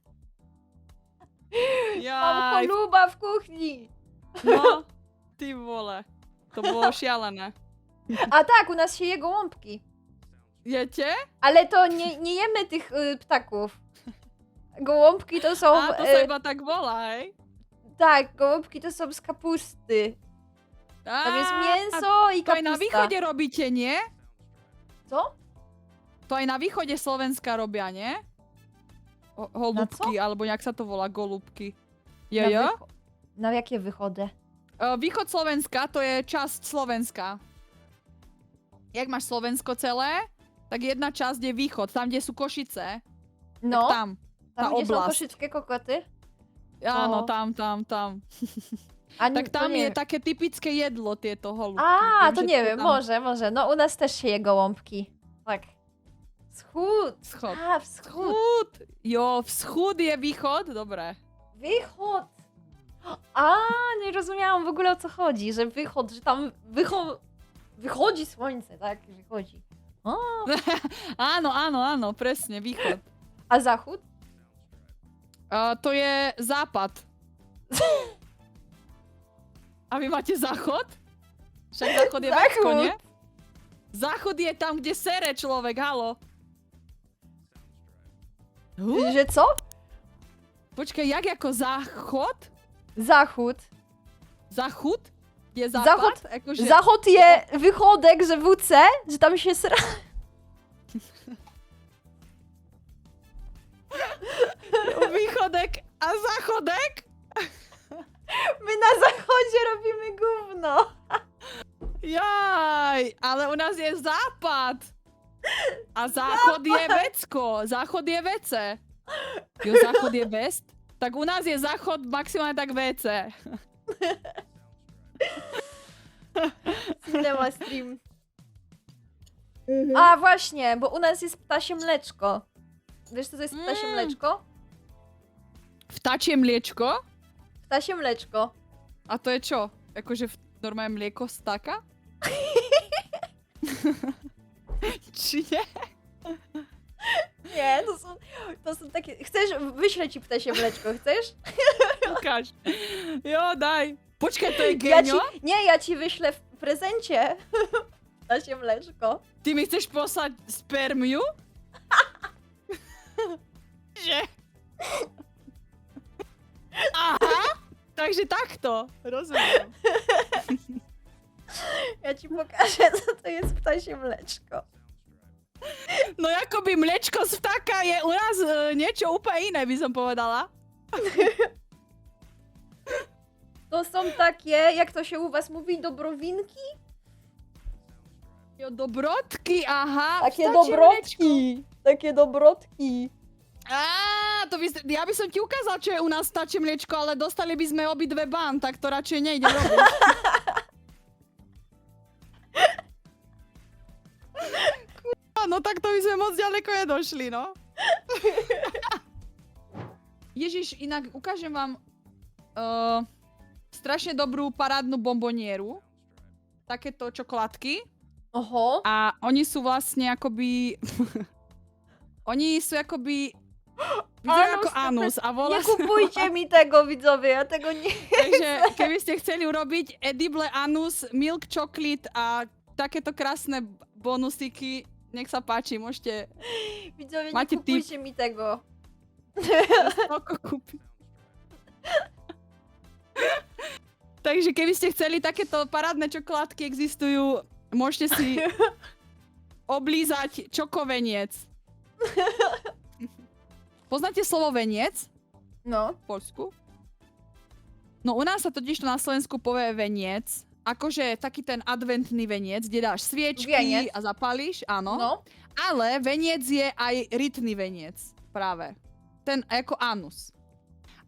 Speaker 1: mam
Speaker 2: Jaj,
Speaker 1: choluba w kuchni.
Speaker 2: no, ty vole. To bolo šialené.
Speaker 1: A tak, u nas się je gołąbki.
Speaker 2: Jete?
Speaker 1: Ale to nie jemy tych ptaków. Gołąbki to są...
Speaker 2: A, to sa iba tak volá, hej?
Speaker 1: tak, gołąbki to są z kapusty. Tam jest mięso i
Speaker 2: To aj na
Speaker 1: kapusta.
Speaker 2: východe robíte, nie?
Speaker 1: Co?
Speaker 2: To aj na východe Slovenska robia, nie? Holubky, alebo nejak sa to volá, golubky. Jo, jo?
Speaker 1: Na jakie wychody?
Speaker 2: Východ Slovenska, to je časť Slovenska. Jak máš Slovensko celé, tak jedna časť je východ, tam, kde sú Košice.
Speaker 1: No,
Speaker 2: Tak tam.
Speaker 1: tam
Speaker 2: ta
Speaker 1: gdzie są
Speaker 2: oblast.
Speaker 1: koszyczkie kokoty.
Speaker 2: Áno,
Speaker 1: No.
Speaker 2: tam.
Speaker 1: A
Speaker 2: Tak
Speaker 1: to
Speaker 2: tam
Speaker 1: nie
Speaker 2: je
Speaker 1: wiem.
Speaker 2: také typické jedlo, tieto holubky.
Speaker 1: A,
Speaker 2: Viem,
Speaker 1: to
Speaker 2: že
Speaker 1: nie wiem,
Speaker 2: tam
Speaker 1: może. No u nas też się je gołąbki. Tak. Wschód.
Speaker 2: Schod.
Speaker 1: A, wschód.
Speaker 2: Wschód! Jo, wschód je východ? Dobre.
Speaker 1: Wychód. A, nie rozumiałam w ogóle o co chodzi, że wychód, że tam wychodzi słońce, tak? Wychodzi. O,
Speaker 2: Áno, presne, východ.
Speaker 1: a zachód?
Speaker 2: To je západ. A vy máte záchod? Však záchod je vecko,
Speaker 1: Záchod.
Speaker 2: nie? Záchod je tam, kde sere človek, halo.
Speaker 1: Że co?
Speaker 2: Počkaj, jak ako záchod?
Speaker 1: Zachód.
Speaker 2: Záchod? Je západ?
Speaker 1: Zachod.
Speaker 2: Akože...
Speaker 1: Zachód je wychodek, że WC, że tam się sra...
Speaker 2: Východek a záchodek?
Speaker 1: My na zachodzie robimy gówno.
Speaker 2: Jaj, ale u nás je západ. A záchod je vecko. Záchod je vece. Jo, záchod je vest? Tak u nás je záchod maximálne tak WC.
Speaker 1: Cinema stream. A właśnie, bo u nas jest ptasie mleczko. Wiesz co to jest ptasie mleczko?
Speaker 2: Vtačie mliečko?
Speaker 1: Ptasie mleczko.
Speaker 2: A to je čo? Akože normálne mlieko z vtáka? Či nie?
Speaker 1: Nie, to są takie... Chcesz? Wyślę ci ptasie mleczko, chcesz?
Speaker 2: Ukáž. Jo, daj. Počkaj, to je
Speaker 1: Ja ci,
Speaker 2: genio?
Speaker 1: nie, ja ci wyślę w prezencie ptasie mleczko.
Speaker 2: Ty mi chceš poslať spermiu? Že? Aha, takže takto. Rozumiem.
Speaker 1: Ja ci pokażę, co to jest ptasie mleczko.
Speaker 2: No akoby mliečko z vtáka je u nás niečo úplne iné, by som povedala.
Speaker 1: To są takie, jak to się u was mówi, dobrowinki?
Speaker 2: Jo, dobrotky, aha.
Speaker 1: Takie
Speaker 2: vtáčie
Speaker 1: dobrotki. Takie dobrotki.
Speaker 2: Á, ja by som ti ukázal, čo je u nás vtáčie mliečko, ale dostali by sme obidve ban, tak to radšej nejde robiť. Kurva, no tak to by sme moc ďaleko nedošli, no. Ježiš, inak ukážem vám strašne dobrú parádnu bombonieru. Takéto čokoládky.
Speaker 1: Oho.
Speaker 2: A oni sú vlastne akoby... oni sú akoby... Vyzerajú ako anus a volá
Speaker 1: Nie kupujcie mi tego, widzowie, ja tego nie...
Speaker 2: Takže keby ste chceli urobiť edible anus, milk chocolate a takéto krásne bonusiky, nech sa páči, môžete
Speaker 1: Widzowie, nie
Speaker 2: Macie
Speaker 1: kupujcie mi tego.
Speaker 2: toľko kúpiť. Takže keby ste chceli takéto parádne čokoládky existujú, môžete si oblízať čokoveniec. Poznáte slovo veniec
Speaker 1: No.
Speaker 2: v Poľsku? No u nás sa totiž to na Slovensku povie veniec, akože taký ten adventný veniec, kde dáš sviečky
Speaker 1: Vieniec.
Speaker 2: a zapálíš, áno.
Speaker 1: No.
Speaker 2: Ale veniec je aj rytný veniec, práve. Ten ako anus.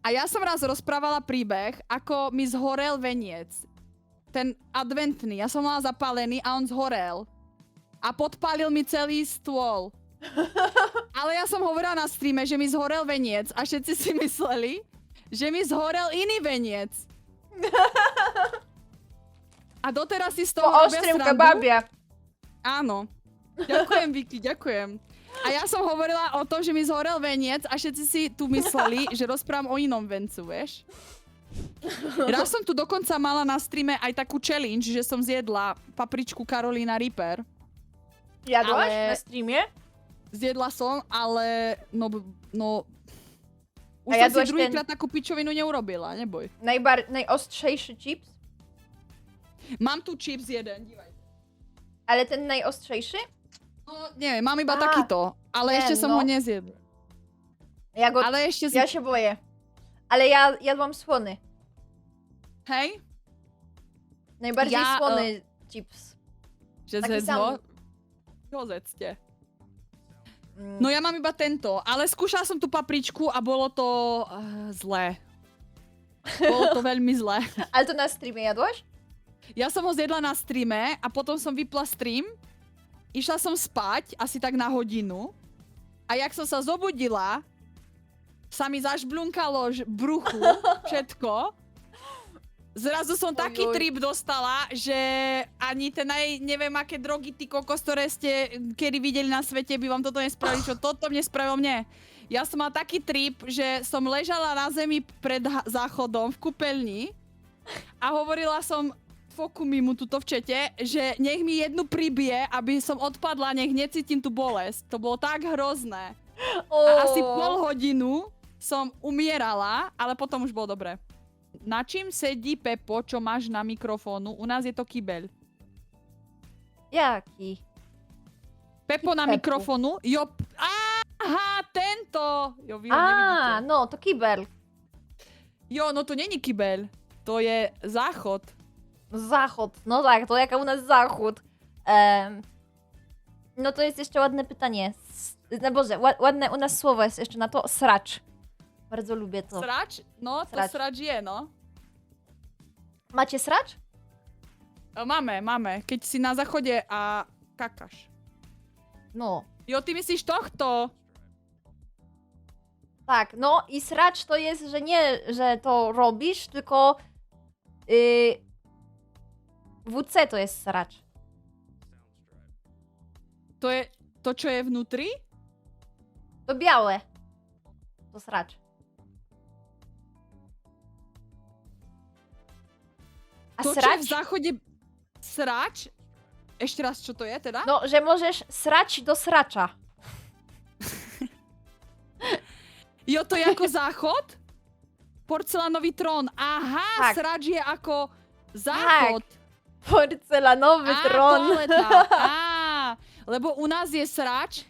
Speaker 2: A ja som raz rozprávala príbeh, ako mi zhorel veniec. Ten adventný, ja som mala zapálený a on zhorel. A podpálil mi celý stôl. Ale ja som hovorila na streame, že mi zhorel veniec a všetci si mysleli, že mi zhorel iný veniec. A doteraz si z toho
Speaker 1: Po
Speaker 2: robia
Speaker 1: ostrym
Speaker 2: srandu.
Speaker 1: kebabie.
Speaker 2: Áno. Ďakujem, Vicky, ďakujem. A ja som hovorila o tom, že mi zhorel veniec a všetci si tu mysleli, že rozprávam o inom vencu, vieš? Raz som tu dokonca mala na streame aj takú challenge, že som zjedla papričku Carolina Reaper.
Speaker 1: Jadłaś
Speaker 2: Ale-
Speaker 1: na streamie?
Speaker 2: Zjedla som, ale no už
Speaker 1: A
Speaker 2: som si
Speaker 1: jadłaś
Speaker 2: druhýkrát takú pičovinu neurobila, neboj.
Speaker 1: Najostrzejszy chips?
Speaker 2: Mám tu chips jeden, dívaj.
Speaker 1: Ale ten najostrzejszy?
Speaker 2: No neviem, mám iba
Speaker 1: Á,
Speaker 2: takýto, ale
Speaker 1: ten,
Speaker 2: ešte som
Speaker 1: no.
Speaker 2: ho nezjedla.
Speaker 1: Ja go...
Speaker 2: Ale ešte
Speaker 1: Ja się boję. Ale ja jadłam słony.
Speaker 2: Hej?
Speaker 1: Najbardziej
Speaker 2: Ja,
Speaker 1: słony chips.
Speaker 2: Že
Speaker 1: Taký
Speaker 2: zjedlo?
Speaker 1: sam.
Speaker 2: Ho zedzte.
Speaker 1: Mm.
Speaker 2: No ja mám iba tento, ale skúšala som tú papričku a bolo to zlé. Bolo to veľmi zlé.
Speaker 1: Ale to na streamie jadłaś?
Speaker 2: Ja som ho zjedla na streame a potom som vypla stream, išla som spať asi tak na hodinu a jak som sa zobudila, sa mi zažblunkalo bruchu, všetko. Zrazu som taký
Speaker 1: Ojoj.
Speaker 2: trip dostala, že ani ten neviem aké drogy, ty kokos, ktoré ste kedy videli na svete, by vám toto nespravili, čo toto mne spravilo mne. Ja som mal taký trip, že som ležala na zemi pred záchodom v kúpeľni a hovorila som Fokumimu tuto v čete, že nech mi jednu pribije, aby som odpadla, nech necítim tú bolesť. To bolo tak hrozné. A asi pol hodinu som umierala, ale potom už bolo dobre. Na čím sedí Pepo, čo máš na mikrofónu? U nás je to kybeľ.
Speaker 1: Jaki?
Speaker 2: Pepo na
Speaker 1: Pepo.
Speaker 2: mikrofónu? Jo, aha, tento! Jo, vy ho
Speaker 1: A,
Speaker 2: nevidíte.
Speaker 1: no, to kibel.
Speaker 2: Jo, no to není kybeľ. To je záchod.
Speaker 1: Zachód. No tak, to jak u nas zachód. No to jest jeszcze ładne pytanie. No Boże, ładne u nas słowo jest jeszcze na to. Sracz. Bardzo lubię to.
Speaker 2: Sracz? No, to
Speaker 1: Sracz.
Speaker 2: sracz je, no.
Speaker 1: Macie sracz?
Speaker 2: Máme. Keď si na záchode a kakáš.
Speaker 1: No.
Speaker 2: Jo, ty myslíš tohto?
Speaker 1: Tak, no i sracz to jest, że nie, że to robisz, tylko WC to jest sracz.
Speaker 2: To je to, čo je vnútri?
Speaker 1: To białe. To sracz. A
Speaker 2: To, čo je v
Speaker 1: srać?
Speaker 2: záchode srač? Ešte raz, čo to je teda?
Speaker 1: No, że możesz srać do sracza.
Speaker 2: Jo, to je ako záchod? Porcelánový trón. Aha,
Speaker 1: Tak.
Speaker 2: srač je ako záchod.
Speaker 1: Porcelanowy tron.
Speaker 2: Toaleta. Lebo u nás je srač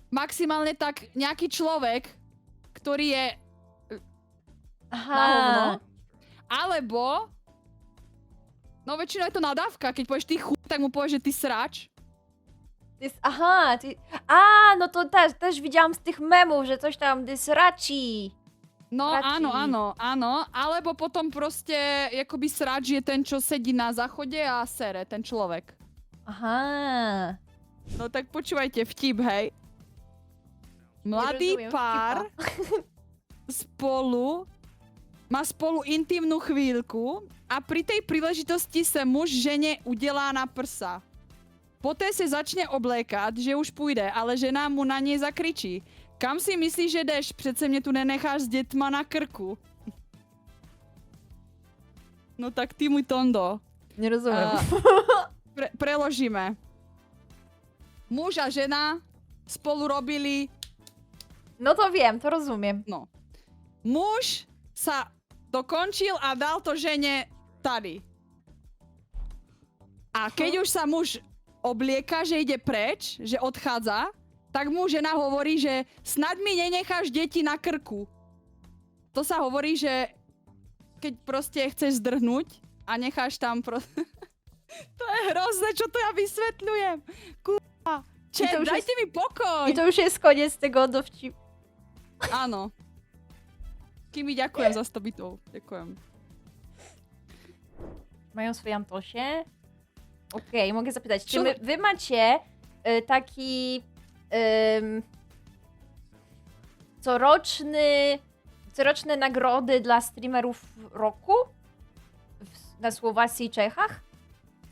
Speaker 2: maximálne tak nejaký človek, ktorý je na hovno.
Speaker 1: Aha.
Speaker 2: Alebo no väčšinou je to nadávka. Keď povieš ty chuj, tak mu povieš, že ty srač.
Speaker 1: Aha, no to też widziałam z tych memów, że coś tam sraci.
Speaker 2: No
Speaker 1: Sračí.
Speaker 2: áno. Alebo potom proste, akoby srač je ten, čo sedí na záchode a sere, ten človek.
Speaker 1: Aha.
Speaker 2: No tak počúvajte, vtip, hej. Mladý
Speaker 1: Nerozumiem
Speaker 2: pár má spolu intimnú chvíľku a pri tej príležitosti sa muž žene udelá na prsa. Poté sa začne oblékať, že už pôjde, ale žena mu na nej zakričí. Kam si myslíš, že jdeš? Přece mě tu nenecháš s dětma na krku. No tak ty můj Tondo.
Speaker 1: Nie rozumiem.
Speaker 2: Preložíme. Muž a žena spolu robili.
Speaker 1: No to wiem, to rozumiem.
Speaker 2: No. Muž sa dokončil a dal to žene tady. A keď už sa muž oblieka, že ide preč, že odchádza, tak mu žena hovorí, že snad mi nenecháš deti na krku. To sa hovorí, že keď proste chceš zdrhnúť a necháš tam To je hrozné, čo to ja vysvetľujem. Kurva. Čet,
Speaker 1: už
Speaker 2: dajte mi pokoj.
Speaker 1: I to już jest koniec tego dowcipu.
Speaker 2: Áno. Kimi, ďakujem za 100 bitov. Ďakujem.
Speaker 1: Mają swoje Antosie. Okej, mogę zapytać, czy
Speaker 2: Co-
Speaker 1: wy macie taki coroczne nagrody dla streamerów roku na Słowacji i Czechach?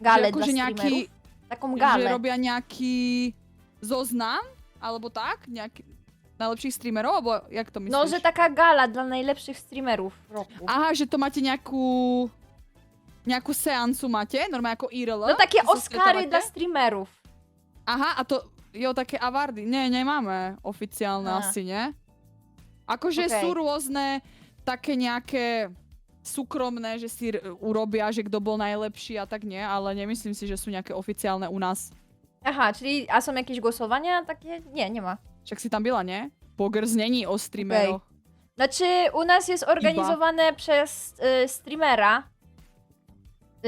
Speaker 1: Galę dla
Speaker 2: akože
Speaker 1: streamerów? Taką
Speaker 2: že
Speaker 1: galę.
Speaker 2: robia nejaký zoznam, alebo tak? Nejaký najlepších streamerov, alebo jak to myslíš?
Speaker 1: No, że taka gala dla najlepszych streamerów roku.
Speaker 2: Aha, že to máte nejakú seansu máte? Normálne ako IRL?
Speaker 1: No takie
Speaker 2: Že sa
Speaker 1: Oscary
Speaker 2: stretávate?
Speaker 1: dla streamerów.
Speaker 2: Aha, a to, jo, také awardy. Nie, nemáme oficiálne
Speaker 1: Aha.
Speaker 2: asi, nie? Akože
Speaker 1: Okej.
Speaker 2: sú rôzne také nejaké súkromné, že si urobia, že kto bol najlepší a tak nie, ale nemyslím si, že sú nejaké oficiálne u nás.
Speaker 1: Aha, czyli a są jakieś głosowania takie? Nie, nie ma.
Speaker 2: Však si tam byla, nie? Pogers není o streameroch.
Speaker 1: Znaczy, u nas jest organizowane przez streamera.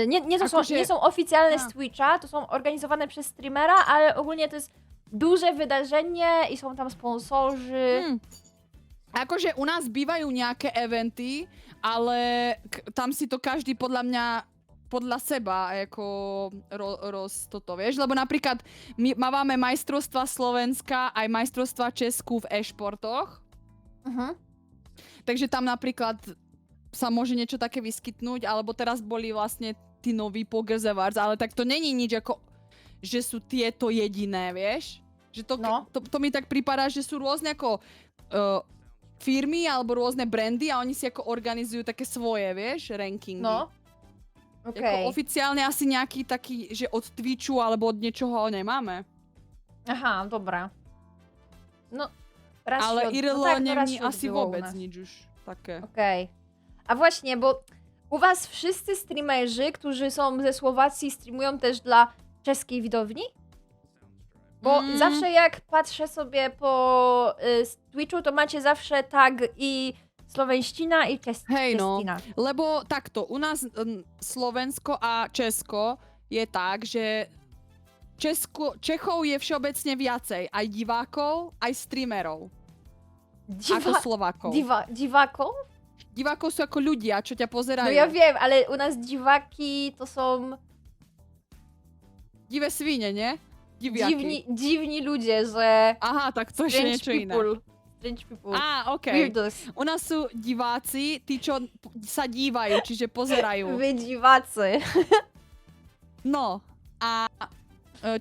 Speaker 1: Nie, to
Speaker 2: Akože-
Speaker 1: nie są oficjalne
Speaker 2: A.
Speaker 1: z Twitcha, to są organizowane przez streamera, ale ogólnie to jest duże wydarzenie i są tam sponsorzy.
Speaker 2: Akože u nás bývajú nejaké eventy, ale tam si to každý podľa mňa podľa seba ako toto, vieš? Lebo napríklad my máme majstrovstva Slovenska aj majstrovstva Česku v e-športoch,
Speaker 1: Mhm.
Speaker 2: takže tam napríklad sa môže niečo také vyskytnúť, alebo teraz boli vlastne tí noví Pogers Awards, ale tak to není nič ako, že sú tieto jediné, vieš? Že to mi tak pripadá, že sú rôzne ako firmy alebo rôzne brandy a oni si ako organizujú také svoje, vieš, rankingy.
Speaker 1: No.
Speaker 2: Jako
Speaker 1: Okej.
Speaker 2: oficiálne asi nejaký taký, že od Twitchu alebo od niečoho nemáme.
Speaker 1: Aha, dobra. No, raz
Speaker 2: Ale
Speaker 1: się
Speaker 2: IRL
Speaker 1: no tak, to
Speaker 2: nie
Speaker 1: raz
Speaker 2: mi
Speaker 1: się
Speaker 2: asi
Speaker 1: odbyło u
Speaker 2: vôbec
Speaker 1: nas.
Speaker 2: nič už také.
Speaker 1: Okej. A właśnie, bo u was wszyscy streamerzy, którzy są ze Słowacji, streamują też dla czeskiej widowni? Bo zawsze jak patrzę sobie po Twitchu, to macie zawsze tag i Slovenština i
Speaker 2: Hej, no.
Speaker 1: Čeština.
Speaker 2: Lebo takto, u nás Slovensko a Česko je tak, že Čechov je všeobecne viacej. Aj divákov, aj streamerov. Ako Slovákov.
Speaker 1: Divákov?
Speaker 2: Divákov sú ako ľudia, čo ťa pozerajú.
Speaker 1: No ja viem, ale u nás diváky to sú
Speaker 2: Divé svine, nie? Diviaky.
Speaker 1: divní ľudia, že...
Speaker 2: Aha, tak to je niečo iné.
Speaker 1: Strange people.
Speaker 2: Okej.
Speaker 1: Weirdos.
Speaker 2: U nás sú diváci, tí, čo sa dívajú, čiže pozerajú.
Speaker 1: Vy diváci.
Speaker 2: No, a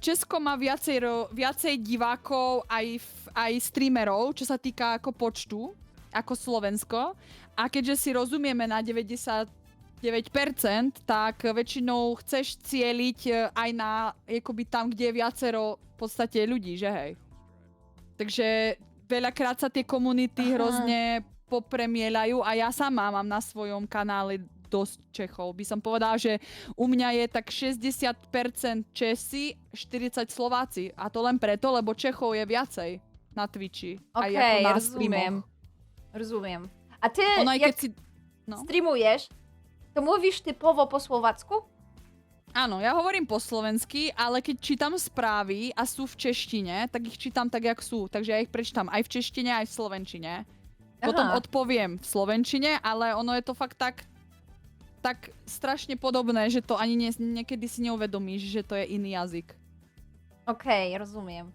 Speaker 2: Česko má viacej divákov aj streamerov, čo sa týka ako počtu, ako Slovensko. A keďže si rozumieme na 99%, tak väčšinou chceš cieliť aj na akoby tam, kde je viacero v podstate ľudí, že hej. Takže veľakrát sa tie komunity hrozne popremielajú a ja sama mám na svojom kanále dosť Čechov. By som povedala, že u mňa je tak 60% Česi, 40 Slováci. A to len preto, lebo Čechov je viacej na Twitchi.
Speaker 1: Okej,
Speaker 2: aj ako na
Speaker 1: rozumiem. A ty,
Speaker 2: Ono,
Speaker 1: jak
Speaker 2: No.
Speaker 1: streamuješ, to mówisz typowo po słowacku?
Speaker 2: Áno, ja hovorím po slovensky, ale keď čítam správy a sú v češtine, tak ich čítam tak, jak sú. Takže ja ich prečítam aj v češtine, aj v slovenčine. Potom odpoviem v slovenčine, ale ono je to fakt tak strašne podobné, že to ani niekedy si neuvedomíš, že to je iný jazyk.
Speaker 1: Okej, rozumiem.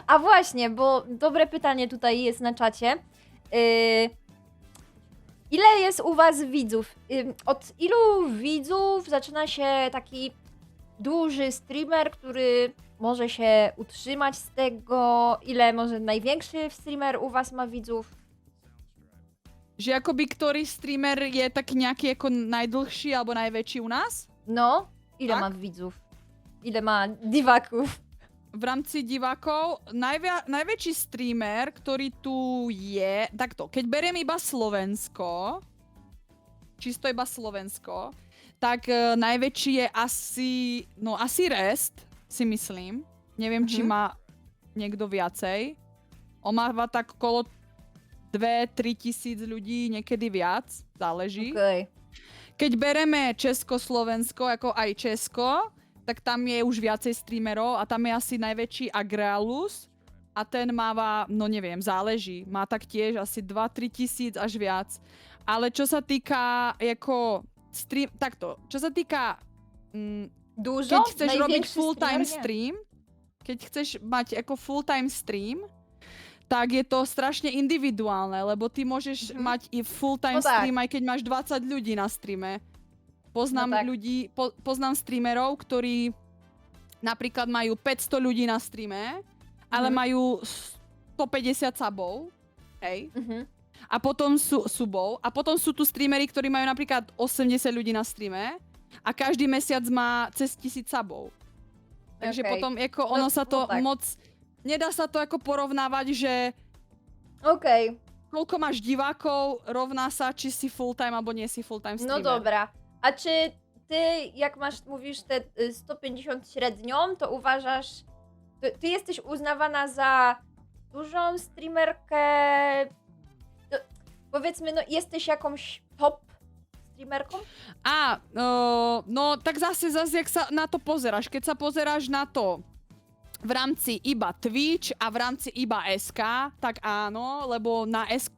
Speaker 1: A właśnie, bo dobre pytanie tutaj jest na czacie. Ile jest u was widzów? Od ilu widzów zaczyna się taki duży streamer, który może się utrzymać z tego? Ile może największy streamer u was ma widzów?
Speaker 2: Že akoby ktorý streamer je tak nejaký ako najdlhší alebo najväčší u nás?
Speaker 1: No, ile
Speaker 2: Tak?
Speaker 1: ma widzów? Ile ma divákov?
Speaker 2: V rámci divákov najväčší streamer, ktorý tu je, takto, keď beriem iba Slovensko, čisto iba Slovensko, tak najväčší je asi Rest, si myslím. Neviem, či má niekto viacej. On má tak okolo 2-3 tisíc ľudí, niekedy viac, záleží.
Speaker 1: Okej.
Speaker 2: Keď bereme Česko-Slovensko, ako aj Česko, tak tam je už viacej streamerov a tam je asi najväčší Agrealus a ten máva, no neviem, záleží, má tak tiež asi 2-3 tisíc až viac. Ale čo sa týka ako takto, čo sa týka
Speaker 1: Dużo?
Speaker 2: keď chceš robiť
Speaker 1: Największy
Speaker 2: full-time
Speaker 1: streamer? Nie.
Speaker 2: stream, keď chceš mať ako full-time stream, tak je to strašne individuálne, lebo ty môžeš mať i full-time
Speaker 1: No tak.
Speaker 2: stream, aj keď máš 20 ľudí na streame. Poznám
Speaker 1: No tak.
Speaker 2: ľudí, poznám streamerov, ktorí napríklad majú 500 ľudí na streame, ale majú 150 subov, hej? A potom sú subov, a potom sú tu streamery, ktorí majú napríklad 80 ľudí na streame a každý mesiac má cez 1000 subov. Takže
Speaker 1: Okej.
Speaker 2: potom ako ono sa to
Speaker 1: tak.
Speaker 2: moc... Nedá sa to ako porovnávať, že
Speaker 1: Okej,
Speaker 2: koľko máš divákov rovná sa, či si full-time alebo nie si full-time
Speaker 1: no
Speaker 2: streamer.
Speaker 1: dobra. A czy ty, jak mówisz te 150 średnią, to uważasz, ty jesteś uznawana za dużą streamerkę, powiedzmy, no jesteś jakąś top streamerką?
Speaker 2: No tak zase jak sa na to pozeráš. Keď sa pozeráš na to v rámci iba Twitch a v rámci iba SK, tak áno, lebo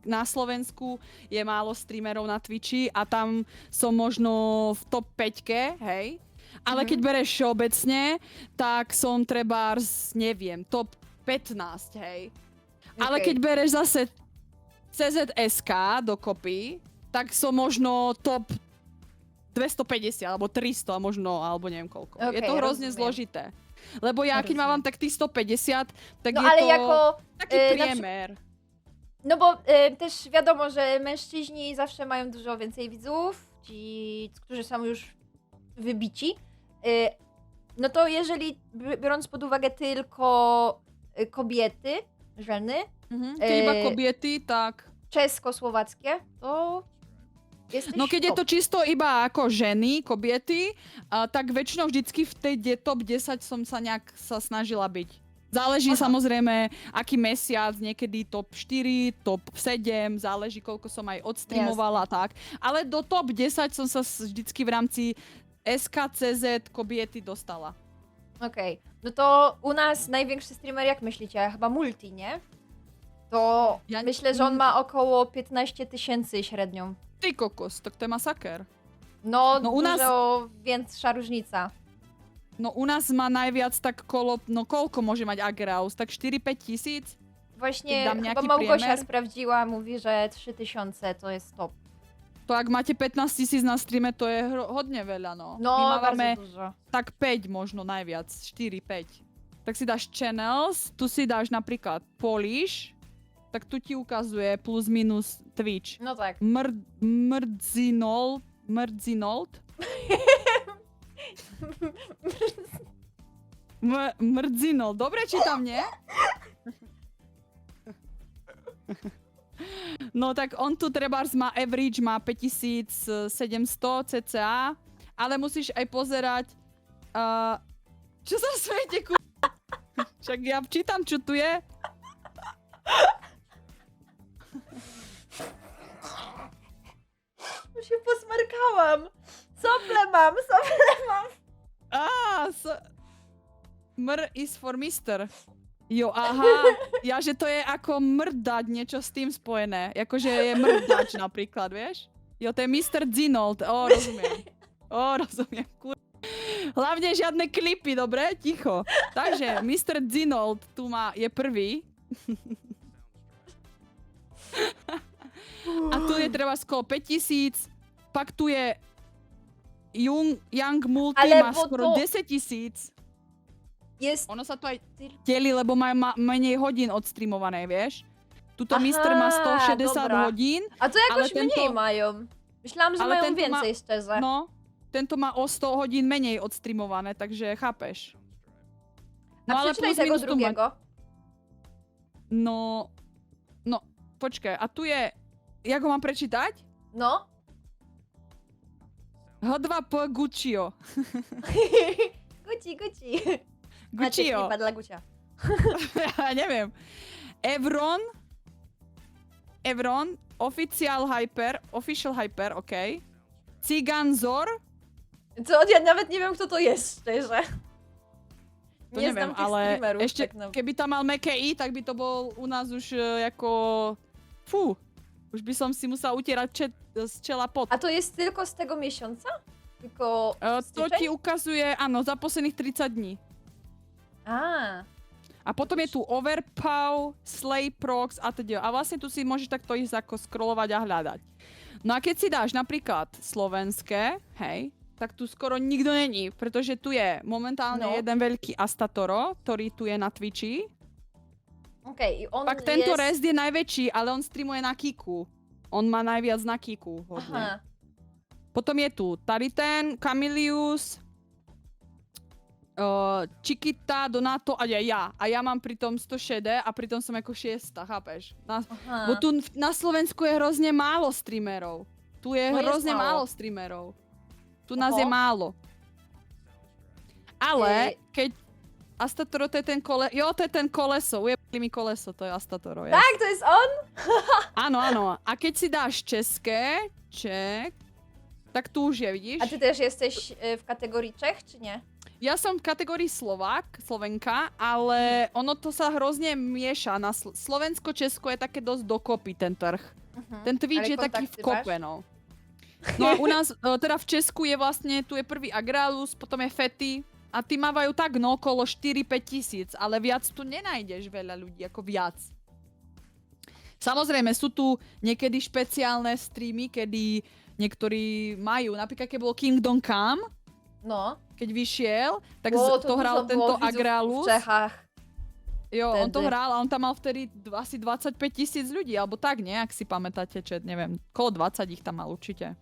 Speaker 2: na Slovensku je málo streamerov na Twitchi a tam som možno v top 5, hej. Ale keď bereš všeobecne, tak som trebárs, neviem, top 15, hej. Ale keď bereš zase CZSK dokopy, tak som možno top 250 alebo 300 možno, alebo neviem koľko. Je to hrozne zložité. Lebo ja, keď mám tak tých 150, tak
Speaker 1: No
Speaker 2: je
Speaker 1: ale
Speaker 2: to
Speaker 1: jako,
Speaker 2: taký priemer.
Speaker 1: no bo też wiadomo, że mężczyźni zawsze mają dużo więcej widzów, ci, którzy są już wybici. No to jeżeli, biorąc pod uwagę tylko kobiety, żeny,
Speaker 2: Keď iba kobiety, tak...
Speaker 1: czesko-słowackie, to jesteś
Speaker 2: No keď je
Speaker 1: top.
Speaker 2: to čisto iba ako ženy, kobiety, tak väčšinou vždycky v tej top 10 som sa nejak snažila byť. Záleží samozrejme, aký mesiac, niekedy top 4, top 7, záleží, koľko som aj odstreamovala, tak. Ale do top 10 som sa vždycky v rámci SKCZ kobiety dostala.
Speaker 1: Okej, no to u nas największy streamer, jak myślicie? Chyba Multi, nie? To
Speaker 2: Ja-
Speaker 1: myślę, że on ma około 15 000 średnią.
Speaker 2: Ty kokos, tak to je masaker.
Speaker 1: No,
Speaker 2: No u nas-
Speaker 1: dużo większa różnica.
Speaker 2: No u nás má najviac tak kolo, no koľko môže mať Agraus? Tak 4-5 tisíc?
Speaker 1: Właśnie
Speaker 2: Dam
Speaker 1: chyba
Speaker 2: jaki
Speaker 1: Małgosia
Speaker 2: priemer?
Speaker 1: sprawdziła, mówi, że 3000 to jest top.
Speaker 2: To ak máte 15 tisíc na streame, to je hodne veľa, no.
Speaker 1: No,
Speaker 2: My máme
Speaker 1: bardzo dużo.
Speaker 2: tak 5 možno najviac, 4-5. Tak si dáš channels, tu si dáš napríklad Polish, tak tu ti ukazuje plus minus Twitch.
Speaker 1: No tak.
Speaker 2: Mrdzinold? Mrdzinold, dobre čítam, nie? No tak on tu trebárs má average, má 5700 cca, ale musíš aj pozerať, čo sa smejete, Však ja čítam, čo tu je.
Speaker 1: Już się posmarkałam. Sople mam, sople mam.
Speaker 2: Mr is for mister. Jo, aha, ja, že to je ako mrdať, niečo s tým spojené. Jakože je mrdač napríklad, vieš? Jo, to je Mr. Zinold, rozumiem, Hlavne žiadne klipy, dobre? Ticho. Takže, Mr. Zinold tu je prvý. A tu je treba skoro 5000, pak tu je Young Multi,
Speaker 1: Ale
Speaker 2: má
Speaker 1: bo
Speaker 2: skoro
Speaker 1: to-
Speaker 2: 10 000.
Speaker 1: Jest...
Speaker 2: Ono sa tu aj delí, lebo má menej hodín odstreamované, vieš? Tuto
Speaker 1: Aha,
Speaker 2: Mister má 160
Speaker 1: dobra.
Speaker 2: hodín,
Speaker 1: A to jakoś
Speaker 2: Ale
Speaker 1: mniej
Speaker 2: tento-
Speaker 1: mają. Myślałam, że
Speaker 2: ale
Speaker 1: mają
Speaker 2: tento ma-
Speaker 1: więcej, szczerze.
Speaker 2: no, tento má o 100 hodín menej odstreamované, takže chápeš.
Speaker 1: A przeczytaj tego
Speaker 2: minus tu má-
Speaker 1: drugiego.
Speaker 2: No, počkaj, a tu je, jak ho mám prečítať?
Speaker 1: No.
Speaker 2: H2P Guccio.
Speaker 1: Guci, Guci. Macie
Speaker 2: Guccio.
Speaker 1: klipa dla Gucia.
Speaker 2: Ja neviem. Evron, Official Hyper, okej. Ciganzor,
Speaker 1: Co? Ja nawet nie wiem, kto to jest, szczerze.
Speaker 2: to
Speaker 1: Nie
Speaker 2: neviem,
Speaker 1: znam tych
Speaker 2: ale
Speaker 1: streamerów.
Speaker 2: ešte,
Speaker 1: tak na...
Speaker 2: keby tam mal meké I, tak by to bol u nás už jako... Fú, už by som si musela utierať z čela pot.
Speaker 1: A to jest tylko z tego miesiąca? Tylko
Speaker 2: To
Speaker 1: styczeń?
Speaker 2: ti ukazuje, áno, za posledných 30 dní.
Speaker 1: A,
Speaker 2: A potom je tu Overpow, Slayprox a teda. A vlastne tu si môžeš takto ísť ako scrollovať a hľadať. No a keď si dáš napríklad slovenské, hej, tak tu skoro nikto není, pretože tu je momentálne
Speaker 1: No.
Speaker 2: jeden veľký Astatoro, ktorý tu je na Twitchi.
Speaker 1: okej. I on
Speaker 2: Pak tento
Speaker 1: jest...
Speaker 2: Rest je najväčší, ale on streamuje na Kiku. On má najviac na Kiku hodne.
Speaker 1: Aha.
Speaker 2: Potom je tu tady ten, Camilius, Chiquita, Donato a ja. A ja mám pritom 106 a pritom som ako 6, chápeš?
Speaker 1: Aha.
Speaker 2: Bo tu na Slovensku je hrozne málo streamerov. Tu je
Speaker 1: No, je
Speaker 2: hrozne
Speaker 1: málo.
Speaker 2: málo streamerov. Tu nás je
Speaker 1: Oho.
Speaker 2: málo. Ale keď Astatoro, to je ten jo, to je ten koleso, ujebli mi koleso, to je Astatoro.
Speaker 1: Tak, to jest on?
Speaker 2: Áno, áno. A keď si dáš české, tak tu už je, vidíš?
Speaker 1: A ty też jesteś w kategorii Czech, czy nie?
Speaker 2: Ja som v kategórii Slovenka, ale ono to sa hrozne mieša. Na Slovensko-Česko je také dosť dokopy ten trh. Ten Twitch
Speaker 1: Ale
Speaker 2: je taký v
Speaker 1: kontakty
Speaker 2: kope, no. No a u nás, teda v Česku je vlastne, tu je prvý Agralus, potom je Fety a tí mávajú tak no okolo 4-5 tisíc, ale viac tu nenájdeš veľa ľudí, ako viac. Samozrejme, sú tu niekedy špeciálne streamy, kedy niektorí majú, napríklad keď bol Kingdom Come,
Speaker 1: No.
Speaker 2: keď vyšiel, tak
Speaker 1: Bo,
Speaker 2: to hral
Speaker 1: dużo
Speaker 2: tento
Speaker 1: było widzów
Speaker 2: Agralus.
Speaker 1: w Czechach.
Speaker 2: Jo, on to
Speaker 1: vtedy.
Speaker 2: hral a on tam mal vtedy asi 25 000 ľudí, alebo tak, nie? Ak si pamätáte, čo neviem, kolo 20 ich tam mal určite.